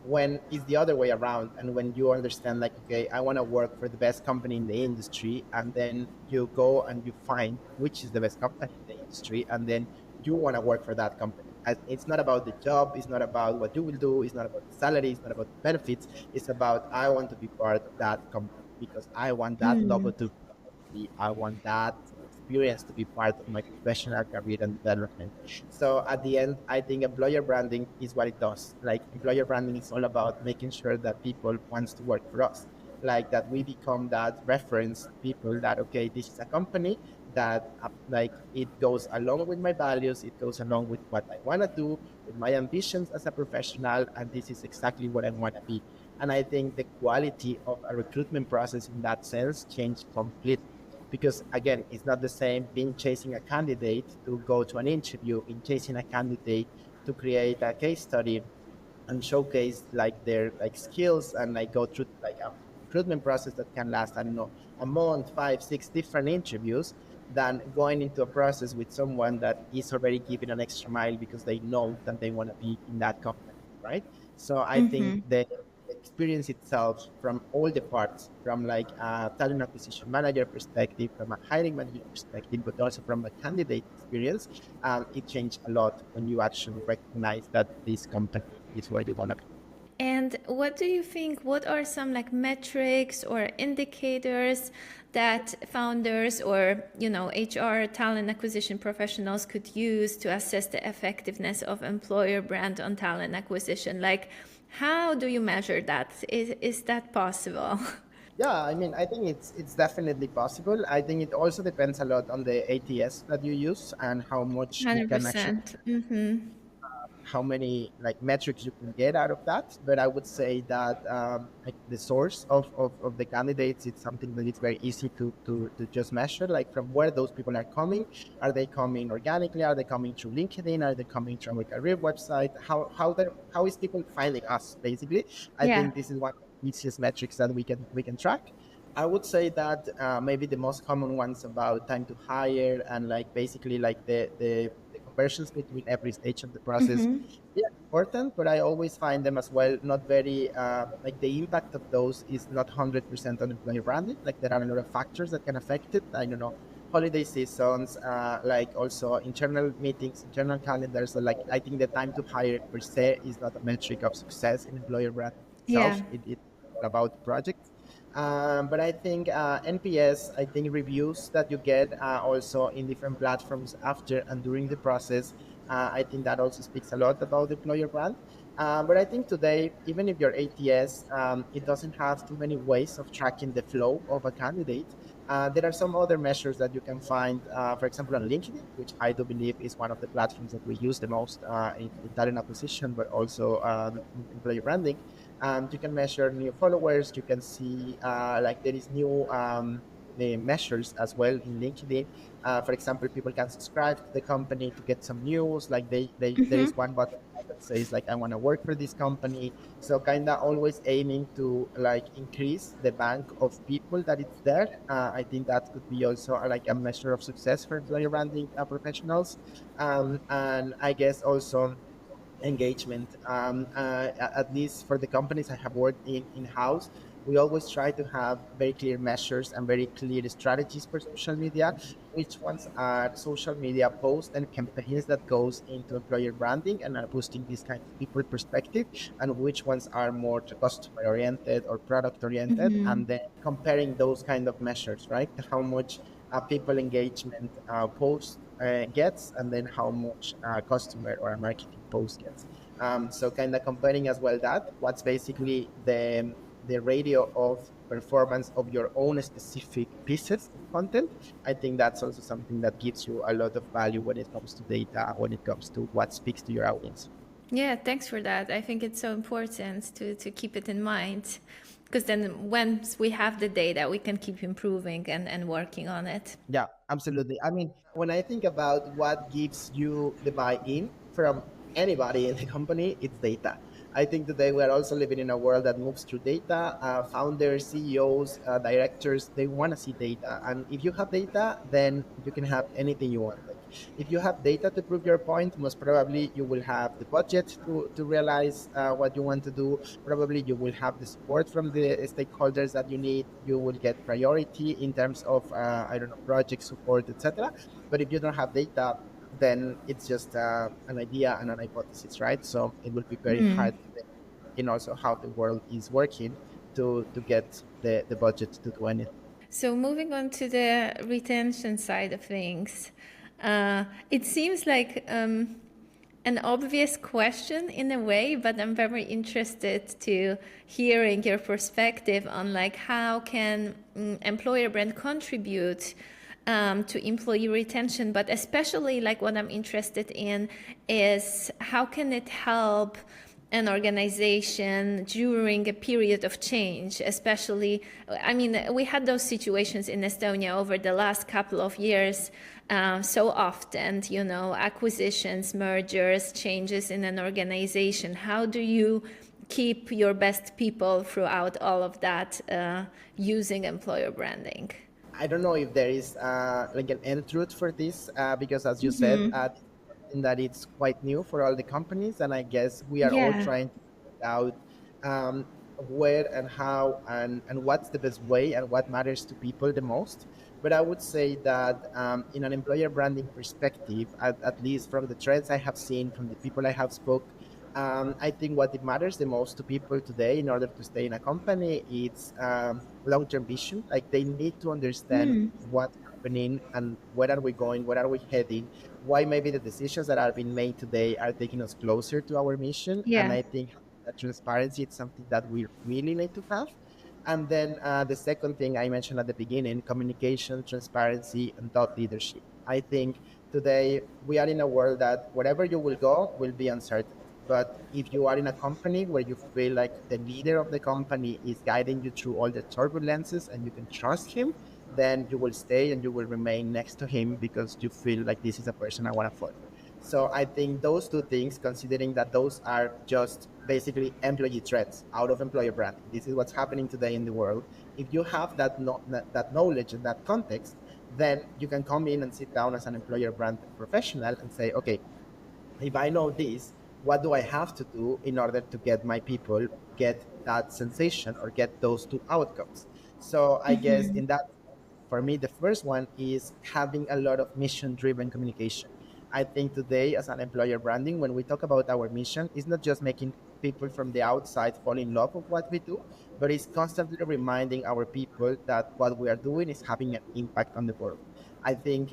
When it's the other way around, and when you understand like, okay, I want to work for the best company in the industry, and then you go and you find which is the best company in the industry, and then you want to work for that company. It's not about the job, it's not about what you will do, it's not about the salary, it's not about the benefits. It's about I want to be part of that company because I want that logo to be, I want that experience to be part of my professional career and development. So at the end, I think employer branding is what it does. Like employer branding is all about making sure that people wants to work for us. Like that we become that reference to people that okay, this is a company that like it goes along with my values, it goes along with what I want to do, with my ambitions as a professional, and this is exactly what I want to be. And I think the quality of a recruitment process in that sense changed completely. Because again, it's not the same being chasing a candidate to go to an interview, in chasing a candidate to create a case study and showcase like their like skills and like go through like a recruitment process that can last, I don't know, a month, 5 6 different interviews, than going into a process with someone that is already giving an extra mile because they know that they want to be in that company, right? So I think the experience itself from all the parts, from like a talent acquisition manager perspective, from a hiring manager perspective, but also from a candidate experience, it changed a lot when you actually recognize that this company is where you want to be. And what do you think? What are some like metrics or indicators that founders or HR talent acquisition professionals could use to assess the effectiveness of employer brand on talent acquisition? Like, How do you measure that? Is that possible? Yeah, I mean, I think it's definitely possible. I think it also depends a lot on the ATS that you use and how much you can actually, 100%. Mm-hmm. how many like metrics you can get out of that. But I would say that like the source of the candidates, it's something that it's very easy to just measure, like from where those people are coming. Are they coming organically? Are they coming through LinkedIn? Are they coming from a career website? How is people finding us basically? I Yeah. think this is one of the easiest metrics that we can track. I would say that maybe the most common ones about time to hire and like basically like the conversions between every stage of the process. Mm-hmm. Yeah, important, but I always find them as well not very like the impact of those is not 100% on employer branding. Like there are a lot of factors that can affect it. I don't know, holiday seasons, like also internal meetings, internal calendars. So like I think the time to hire per se is not a metric of success in employer branding Yeah. itself. It's about the project. But I think NPS, I think reviews that you get also in different platforms after and during the process, I think that also speaks a lot about the employer brand. But I think today, even if your ATS, it doesn't have too many ways of tracking the flow of a candidate. There are some other measures that you can find, for example, on LinkedIn, which I do believe is one of the platforms that we use the most in talent acquisition, but also in employer branding. You can measure new followers. You can see like there is new the measures as well in LinkedIn. For example, people can subscribe to the company to get some news. Like there is one button that says like I want to work for this company. So kind of always aiming to like increase the bank of people that it's there. I think that could be also like a measure of success for employer branding professionals. And I guess also engagement. At least for the companies I have worked in house, we always try to have very clear measures and very clear strategies for social media. Which ones are social media posts and campaigns that goes into employer branding and are boosting this kind of people perspective, and which ones are more customer oriented or product oriented, Mm-hmm. and then comparing those kind of measures, right? How much people engagement post gets, and then how much customer or a marketing post gets. So kind of comparing as well that what's basically the ratio of performance of your own specific pieces of content. I think that's also something that gives you a lot of value when it comes to data, when it comes to what speaks to your audience. Yeah, thanks for that. I think it's so important to keep it in mind because then once we have the data, we can keep improving and working on it. Yeah, absolutely. I mean, when I think about what gives you the buy-in from anybody in the company, it's data. I think today we are also living in a world that moves through data. Founders, CEOs, directors, they want to see data. And if you have data, then you can have anything you want. Like if you have data to prove your point, most probably you will have the budget to realize what you want to do. Probably you will have the support from the stakeholders that you need. You will get priority in terms of I don't know, project support, etc. But if you don't have data, then it's just an idea and an hypothesis, right? So it will be very hard in also how the world is working to get the budget to do anything. So moving on to the retention side of things, it seems like an obvious question in a way, but I'm very interested to hearing your perspective on like how can employer brand contribute to employee retention, but especially like what I'm interested in is how can it help an organization during a period of change, especially, I mean, we had those situations in Estonia over the last couple of years so often, you know, acquisitions, mergers, changes in an organization. How do you keep your best people throughout all of that using employer branding? I don't know if there is like an end truth for this because, as you said, something that it's quite new for all the companies, and I guess we are all Yeah. trying to figure out where and how and what's the best way and what matters to people the most. But I would say that in an employer branding perspective, at least from the trends I have seen, from the people I have spoke, I think what it matters the most to people today in order to stay in a company, it's long-term vision. Like they need to understand what's happening and where are we going, where are we heading, why maybe the decisions that are being made today are taking us closer to our mission. And Yeah. I think that transparency is something that we really need to have. And then the second thing I mentioned at the beginning, communication, transparency, and thought leadership. I think today we are in a world that wherever you will go will be uncertain. But if you are in a company where you feel like the leader of the company is guiding you through all the turbulences and you can trust him, then you will stay and you will remain next to him because you feel like this is a person I want to follow. So I think those two things, considering that those are just basically employee threats out of employer branding, this is what's happening today in the world. If you have that knowledge and that context, then you can come in and sit down as an employer brand professional and say, okay, if I know this, what do I have to do in order to get my people get that sensation or get those two outcomes? So I guess in that, for me, the first one is having a lot of mission driven communication. I think today, as an employer branding, when we talk about our mission, it's not just making people from the outside fall in love with what we do, but it's constantly reminding our people that what we are doing is having an impact on the world. I think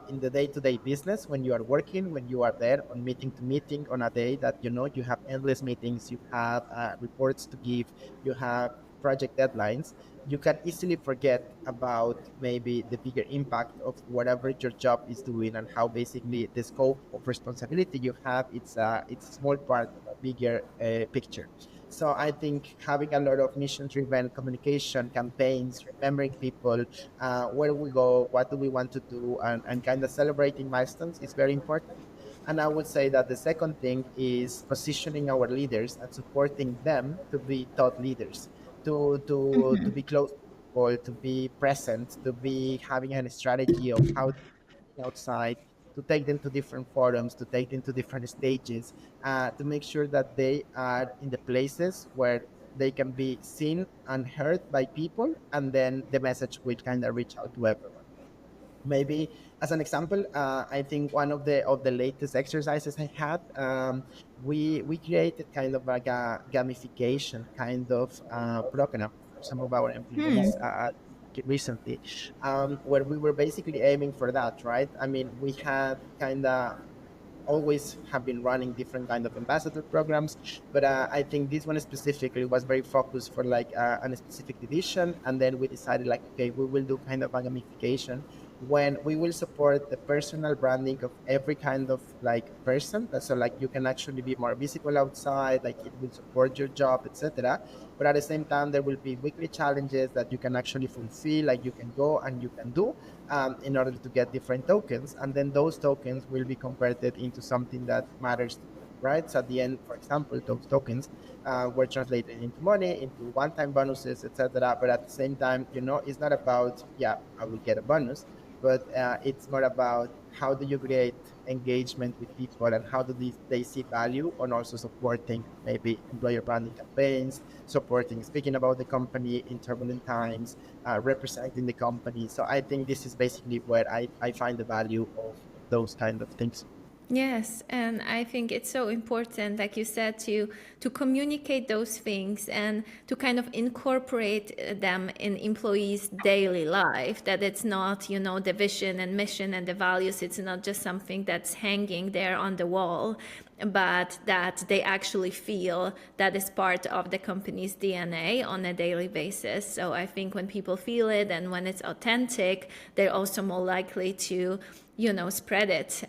in the day-to-day business, when you are working, when you are there on meeting to meeting on a day that you have endless meetings, you have reports to give, you have project deadlines, you can easily forget about maybe the bigger impact of whatever your job is doing and how basically the scope of responsibility you have it's a small part of a bigger picture. So I think having a lot of mission driven communication campaigns, remembering people, where we go, what do we want to do, and kind of celebrating milestones is very important. And I would say that the second thing is positioning our leaders and supporting them to be thought leaders, to be close to people, to be present, to be having a strategy of how to be outside, to take them to different forums, to take them to different stages, to make sure that they are in the places where they can be seen and heard by people, and then the message will kind of reach out to everyone. Maybe as an example, I think one of the latest exercises I had, we created kind of like a gamification kind of program for some of our employees recently, where we were basically aiming for that, right? I mean, we had kind of always have been running different kind of ambassador programs, but I think this one specifically was very focused for like a specific division, and then we decided like, okay, we will do kind of a gamification when we will support the personal branding of every kind of like person. So like you can actually be more visible outside, like it will support your job, etc. But at the same time, there will be weekly challenges that you can actually fulfill, like you can go and you can do in order to get different tokens. And then those tokens will be converted into something that matters to you, right? So at the end, for example, those tokens were translated into money, into one-time bonuses, etc. But at the same time, it's not about, yeah, I will get a bonus, but it's more about how do you create engagement with people and how do they see value on also supporting maybe employer branding campaigns, supporting speaking about the company in turbulent times, representing the company. So I think this is basically where I find the value of those kind of things. Yes, and I think it's so important, like you said, to communicate those things and to kind of incorporate them in employees' daily life. That it's not, the vision and mission and the values. It's not just something that's hanging there on the wall, but that they actually feel that is part of the company's DNA on a daily basis. So I think when people feel it and when it's authentic, they're also more likely to, spread it.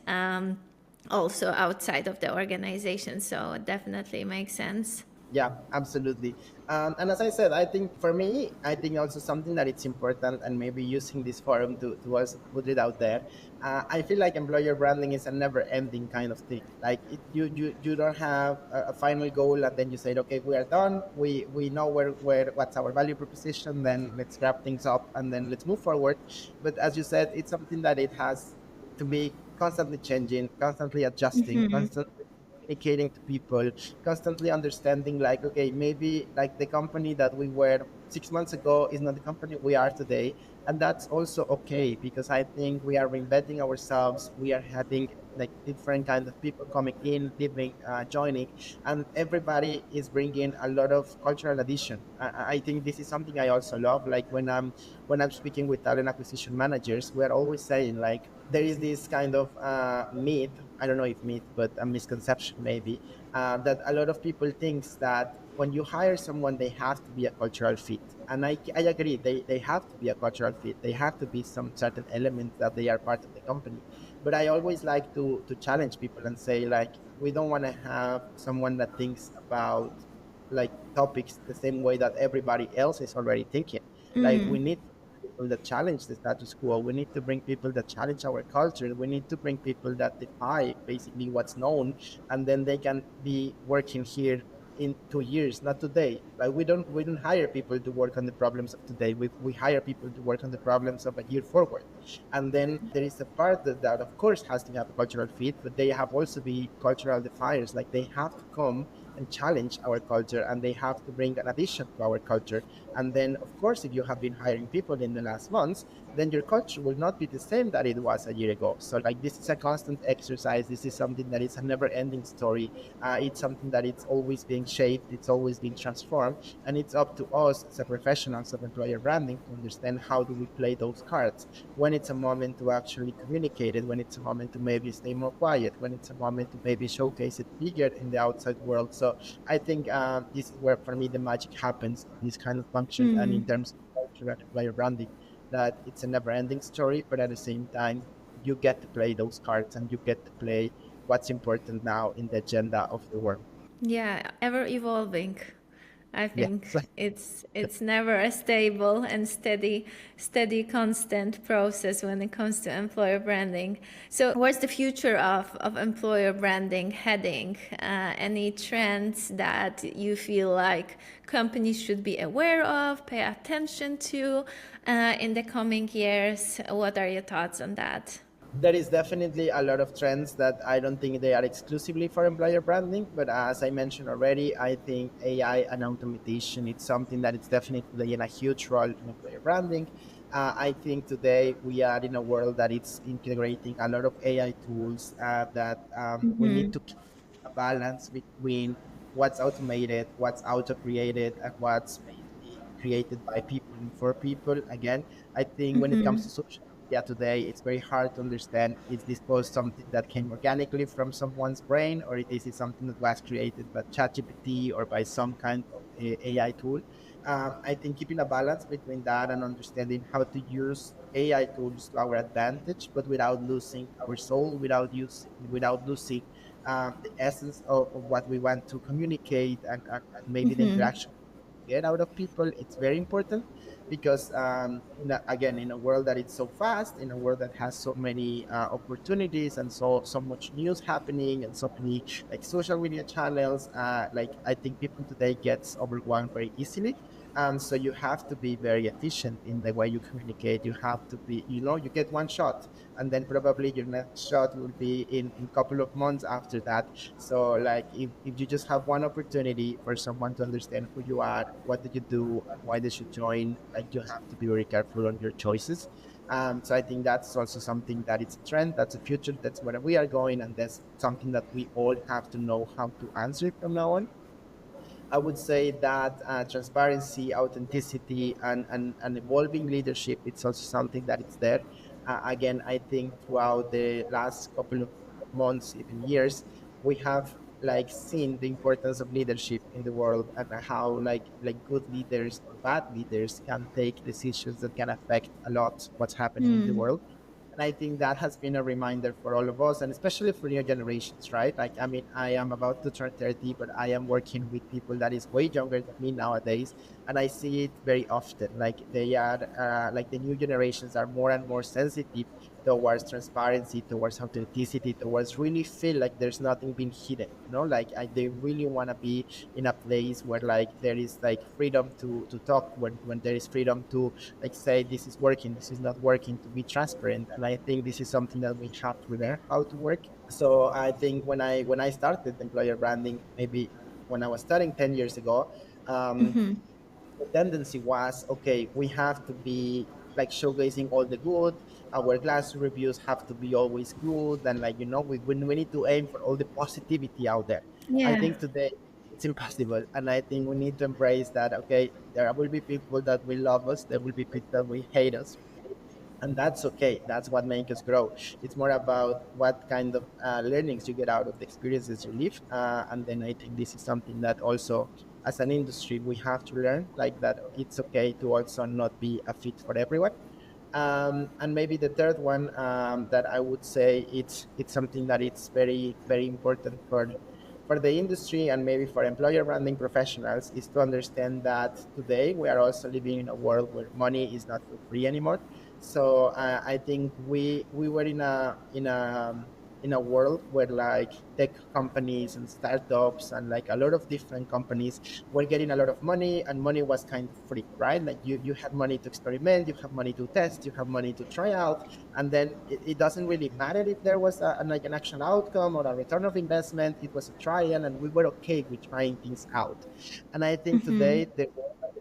Also outside of the organization. So it definitely makes sense. Yeah, absolutely. And as I said, I think for me, I think also something that it's important, and maybe using this forum to also put it out there. I feel like employer branding is a never-ending kind of thing. Like you don't have a final goal, and then you say, okay, we are done. We know where what's our value proposition. Then let's wrap things up, and then let's move forward. But as you said, it's something that it has to be constantly changing, constantly adjusting, constantly communicating to people, constantly understanding like, okay, maybe like the company that we were 6 months ago is not the company we are today. And that's also okay, because I think we are reinventing ourselves. We are having like different kind of people coming in, leaving, joining, and everybody is bringing a lot of cultural addition. I think this is something I also love. Like when I'm speaking with talent acquisition managers, we're always saying like there is this kind of myth, I don't know if myth, but a misconception maybe, that a lot of people thinks that when you hire someone, they have to be a cultural fit. And I agree, they have to be a cultural fit. They have to be some certain elements that they are part of the company. But I always like to challenge people and say, like, we don't want to have someone that thinks about like topics the same way that everybody else is already thinking. Like, we need people that challenge the status quo. We need to bring people that challenge our culture. We need to bring people that defy basically what's known, and then they can be working here in 2 years, not today. Like, we don't hire people to work on the problems of today. We hire people to work on the problems of a year forward. And then there is a part that of course has to have a cultural fit, but they have also be cultural defiers. Like, they have to come and challenge our culture, and they have to bring an addition to our culture. And then, of course, if you have been hiring people in the last months, then your culture will not be the same that it was a year ago. So, like, this is a constant exercise. This is something that is a never-ending story. It's something that it's always being shaped. It's always being transformed, and it's up to us as a professionals of employer branding to understand how do we play those cards. When it's a moment to actually communicate it. When it's a moment to maybe stay more quiet. When it's a moment to maybe showcase it bigger in the outside world. So I think this is where, for me, the magic happens in this kind of function. And in terms of culture and employer branding, that it's a never-ending story, but at the same time, you get to play those cards and you get to play what's important now in the agenda of the world. Yeah, ever evolving. I Yeah. think So it's never a stable and steady constant process when it comes to employer branding. So where's the future of employer branding heading? Any trends that you feel like companies should be aware of, pay attention to in the coming years? What are your thoughts on that? there is definitely a lot of trends that I don't think they are exclusively for employer branding, but as I mentioned already, I think AI and automation it's something that it's definitely playing a huge role in employer branding. I think today we are in a world that it's integrating a lot of AI tools that we need to keep a balance between what's automated, what's auto created, and what's basically created by people and for people. Again, I think when it comes to social media today, it's very hard to understand is this post something that came organically from someone's brain, or is it something that was created by ChatGPT or by some kind of AI tool. I think keeping a balance between that and understanding how to use AI tools to our advantage, but without losing our soul, without losing the essence of what we want to communicate, and maybe the interaction get out of people, it's very important. Because again, in a world that is so fast, in a world that has so many opportunities, and so much news happening, and so many like social media channels, like, I think people today gets overwhelmed very easily. So you have to be very efficient in the way you communicate. You have to be, you get one shot, and then probably your next shot will be in a couple of months after that. So, like, if you just have one opportunity for someone to understand who you are, what did you do, and why they should join, like, you have to be very careful on your choices. So I think that's also something that it's a trend, that's a future, that's where we are going, and that's something that we all have to know how to answer from now on. I would say that transparency, authenticity, and evolving leadership, it's also something that it's there. Again, I think throughout the last couple of months, even years, we have like seen the importance of leadership in the world, and how like good leaders or bad leaders can take decisions that can affect a lot what's happening in the world. And I think that has been a reminder for all of us, and especially for new generations, right? Like, I mean, I am about to turn 30, but I am working with people that is way younger than me nowadays. And I see it very often. Like, they are, like, the new generations are more and more sensitive towards transparency, towards authenticity, towards really feel like there's nothing being hidden, like, they really want to be in a place where, like, there is like freedom to talk, when there is freedom to, like, say this is working, this is not working, to be transparent. And I think this is something that we have to learn how to work. So I think when I started employer branding, maybe when I was starting 10 years ago, um, the tendency was, okay, we have to be like showcasing all the good. Our glass reviews have to be always good, and, like, we need to aim for all the positivity out there. I Yeah. think today it's impossible, and I think we need to embrace that. Okay, there will be people that will love us, there will be people that will hate us, and that's okay. That's what makes us grow. It's more about what kind of learnings you get out of the experiences you live, and then I think this is something that also as an industry we have to learn, like that it's okay to also not be a fit for everyone. And maybe the third one, that I would say it's something that it's very important for the industry and maybe for employer branding professionals, is to understand that today we are also living in a world where money is not for free anymore. So I think we were in a world where like tech companies and startups and like a lot of different companies were getting a lot of money, and money was kind of free, right? Like you had money to experiment, you have money to test, you have money to try out, and then it doesn't really matter if there was like an actual outcome or a return of investment. It was a trial, and we were okay with trying things out. And I think today Mm-hmm. the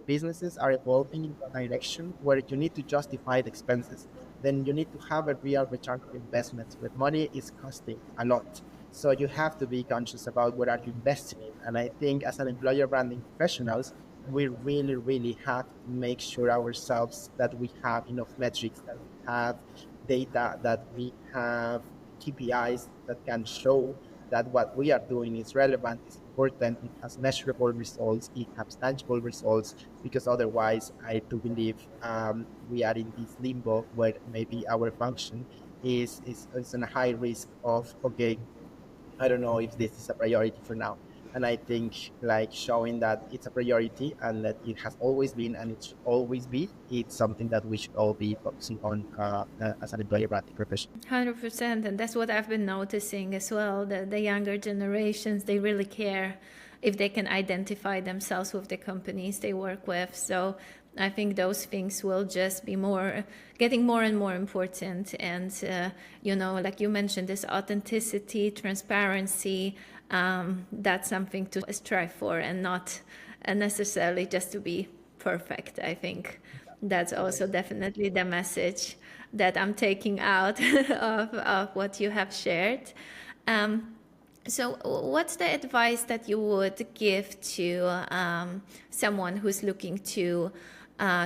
businesses are evolving into a direction where you need to justify the expenses. Then you need to have a real return of investments where money is costing a lot. So you have to be conscious about what are you investing in. And I think as an employer branding professionals, we really have to make sure ourselves that we have enough metrics, that we have data, that we have KPIs that can show that what we are doing is relevant, is important, it has measurable results, it has tangible results, because otherwise I do believe we are in this limbo where maybe our function is in a high risk of, okay, I don't know if this is a priority for now. And I think like showing that it's a priority and that it has always been and it should always be, it's something that we should all be focusing on as an employer branding professional. 100%, and that's what I've been noticing as well. The younger generations, they really care if they can identify themselves with the companies they work with. So I think those things will just be more getting more and more important. And like you mentioned, this authenticity, transparency, that's something to strive for, and not necessarily just to be perfect. I think that's also definitely the message that I'm taking out of what you have shared. Um, so, what's the advice that you would give to someone who's looking to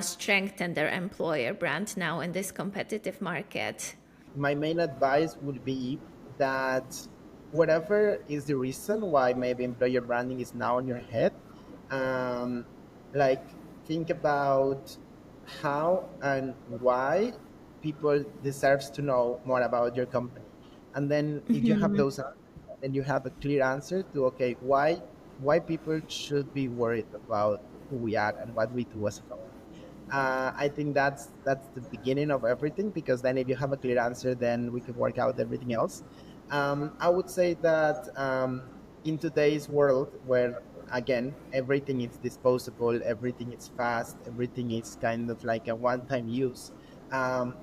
strengthen their employer brand now in this competitive market? My main advice would be that whatever is the reason why maybe employer branding is now on your head, um, like think about how and why people deserves to know more about your company. And then if you have those answers, then you have a clear answer to, okay, why people should be worried about who we are and what we do as a company. I think that's the beginning of everything, because then if you have a clear answer, then we could work out everything else. I would say that in today's world, where again everything is disposable, everything is fast, everything is kind of like a one-time use,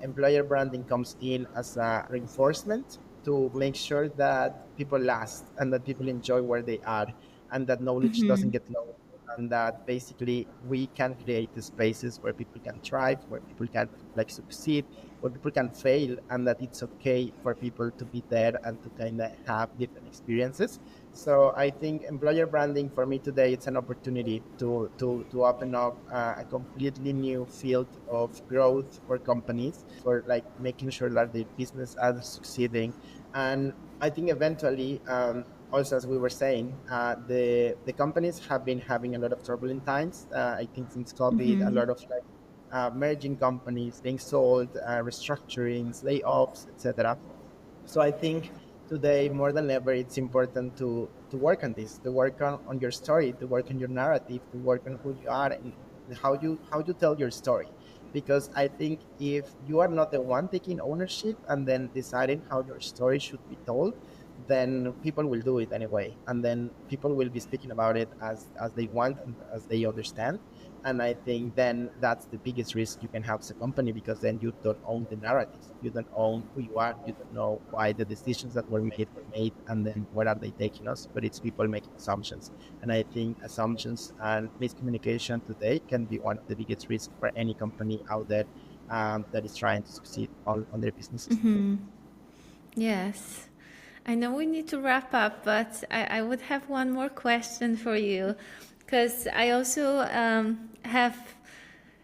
employer branding comes in as a reinforcement to make sure that people last and that people enjoy where they are, and that knowledge doesn't get lost, and that basically we can create the spaces where people can thrive, where people can like succeed, where people can fail, and that it's okay for people to be there and to kind of have different experiences. So I think employer branding for me today, it's an opportunity to open up a completely new field of growth for companies, for like making sure that the business are succeeding. And I think eventually, also as we were saying, the companies have been having a lot of turbulent times. I think since COVID, a lot of like merging companies being sold, restructurings, layoffs, etc. So I think today more than ever, it's important to work on this, to work on your story, to work on your narrative, to work on who you are and how you tell your story. Because I think if you are not the one taking ownership and then deciding how your story should be told, then people will do it anyway, and then people will be speaking about it as they want and as they understand. And I think then that's the biggest risk you can have as a company, because then you don't own the narrative, you don't own who you are, you don't know why the decisions that were made, and then where are they taking us. But it's people making assumptions, and I think assumptions and miscommunication today can be one of the biggest risks for any company out there that is trying to succeed on their businesses. Yes. I know we need to wrap up, but I would have one more question for you, because I also have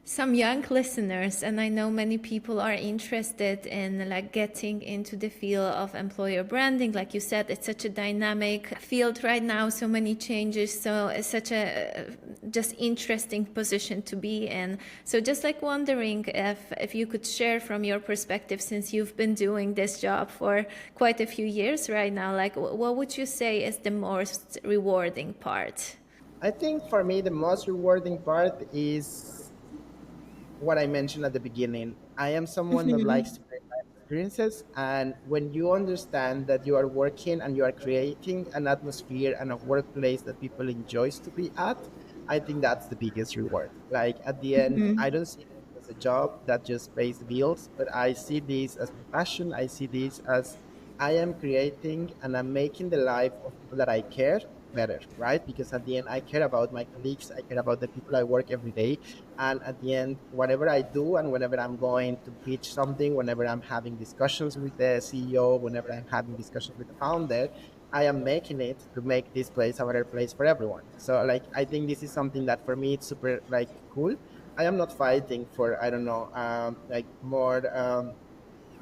some young listeners, and I know many people are interested in like getting into the field of employer branding. Like you said, it's such a dynamic field right now, so many changes, so it's such a just interesting position to be in. So just like wondering if you could share from your perspective, since you've been doing this job for quite a few years right now, like what would you say is the most rewarding part? I think for me, the most rewarding part is what I mentioned at the beginning. I am someone that likes to create life experiences. And when you understand that you are working and you are creating an atmosphere and a workplace that people enjoys to be at, I think that's the biggest reward. Like at the end, I don't see it as a job that just pays the bills, but I see this as my passion. I see this as I am creating and I'm making the life of people that I care better, right? Because at the end, I care about my colleagues, I care about the people I work every day. And at the end, whatever I do and whenever I'm going to pitch something, whenever I'm having discussions with the CEO, whenever I'm having discussions with the founder, I am making it to make this place a better place for everyone. So like I think this is something that for me it's super like cool. I am not fighting for I don't know like more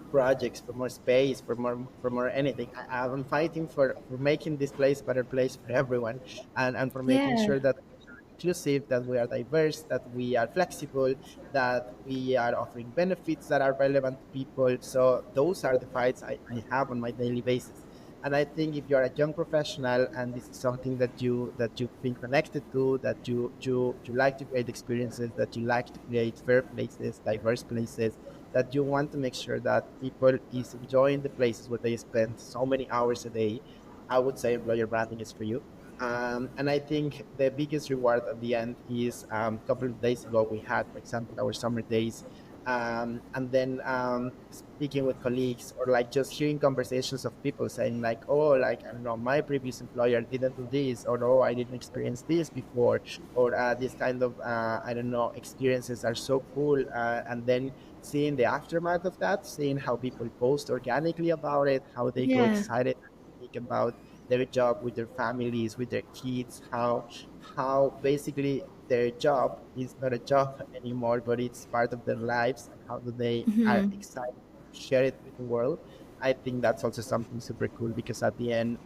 projects, for more space, for more anything. I'm fighting for making this place a better place for everyone, and for making Yeah. sure that inclusive, that we are diverse, that we are flexible, that we are offering benefits that are relevant to people. So those are the fights I have on my daily basis. And I think if you're a young professional and this is something that you feel connected to, that you like to create experiences, that you like to create fair places, diverse places, that you want to make sure that people is enjoying the places where they spend so many hours a day, I would say employer branding is for you. And I think the biggest reward at the end is a couple of days ago we had, for example, our summer days, and then speaking with colleagues or like just hearing conversations of people saying like, oh, like I don't know, my previous employer didn't do this, or oh, I didn't experience this before, or this kind of I don't know experiences are so cool, and then seeing the aftermath of that, seeing how people post organically about it, how they go Yeah. excited speak about their job with their families, with their kids, how basically their job is not a job anymore, but it's part of their lives, and how do they are excited to share it with the world. I think that's also something super cool because at the end,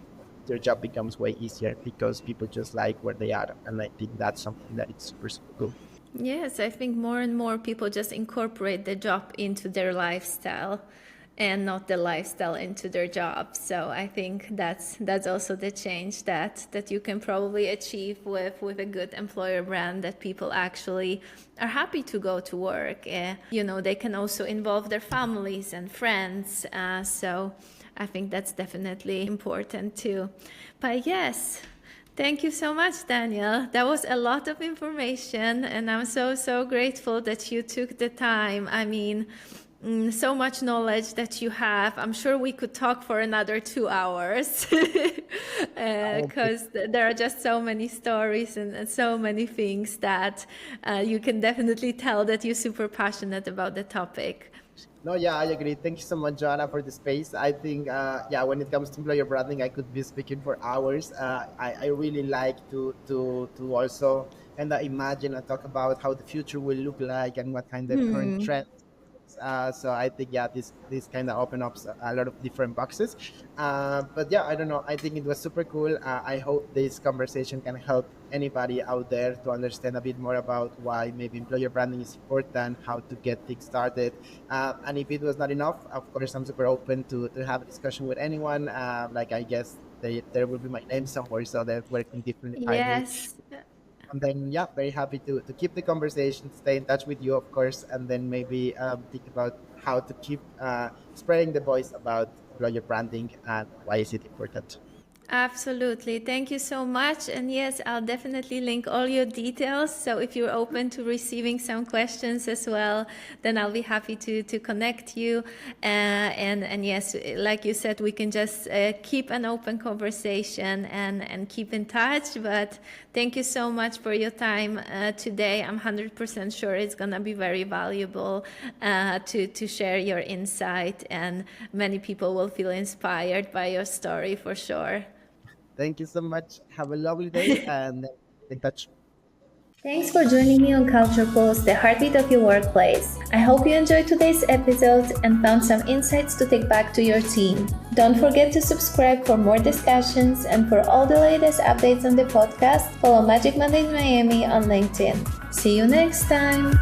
their job becomes way easier because people just like where they are, and I think that's something that it's super super cool. Yes, I think more and more people just incorporate the job into their lifestyle and not the lifestyle into their job. So I think that's also the change that you can probably achieve with a good employer brand, that people actually are happy to go to work. You know, they can also involve their families and friends. So I think that's definitely important too. But yes, thank you so much, Daniel. That was a lot of information, and I'm so, so grateful that you took the time. I mean, so much knowledge that you have. I'm sure we could talk for another 2 hours because there are just so many stories and so many things that you can definitely tell that you're super passionate about the topic. No, yeah, I agree. Thank you so much, Joanna, for the space. I think, yeah, when it comes to employer branding, I could be speaking for hours. I really like to also kind of imagine and talk about how the future will look like and what kind of current trends. So I think, yeah, this kind of open up a lot of different boxes. But yeah, I don't know. I think it was super cool. I hope this conversation can help anybody out there to understand a bit more about why maybe employer branding is important, how to get things started. And if it was not enough, of course, I'm super open to have a discussion with anyone. Like I guess there will be my name somewhere, so that where can differently find me. Yes. And then, yeah, very happy to keep the conversation, to stay in touch with you, of course, and then maybe think about how to keep spreading the voice about employer branding and why is it important. Absolutely. Thank you so much. And yes, I'll definitely link all your details. So if you're open to receiving some questions as well, then I'll be happy to connect you. And yes, like you said, we can just keep an open conversation and keep in touch. But thank you so much for your time today. I'm 100% sure it's going to be very valuable to share your insight, and many people will feel inspired by your story for sure. Thank you so much. Have a lovely day and in touch. Thanks for joining me on Culture Pulse, the heartbeat of your workplace. I hope you enjoyed today's episode and found some insights to take back to your team. Don't forget to subscribe for more discussions, and for all the latest updates on the podcast, follow Magic Mondays Miami on LinkedIn. See you next time!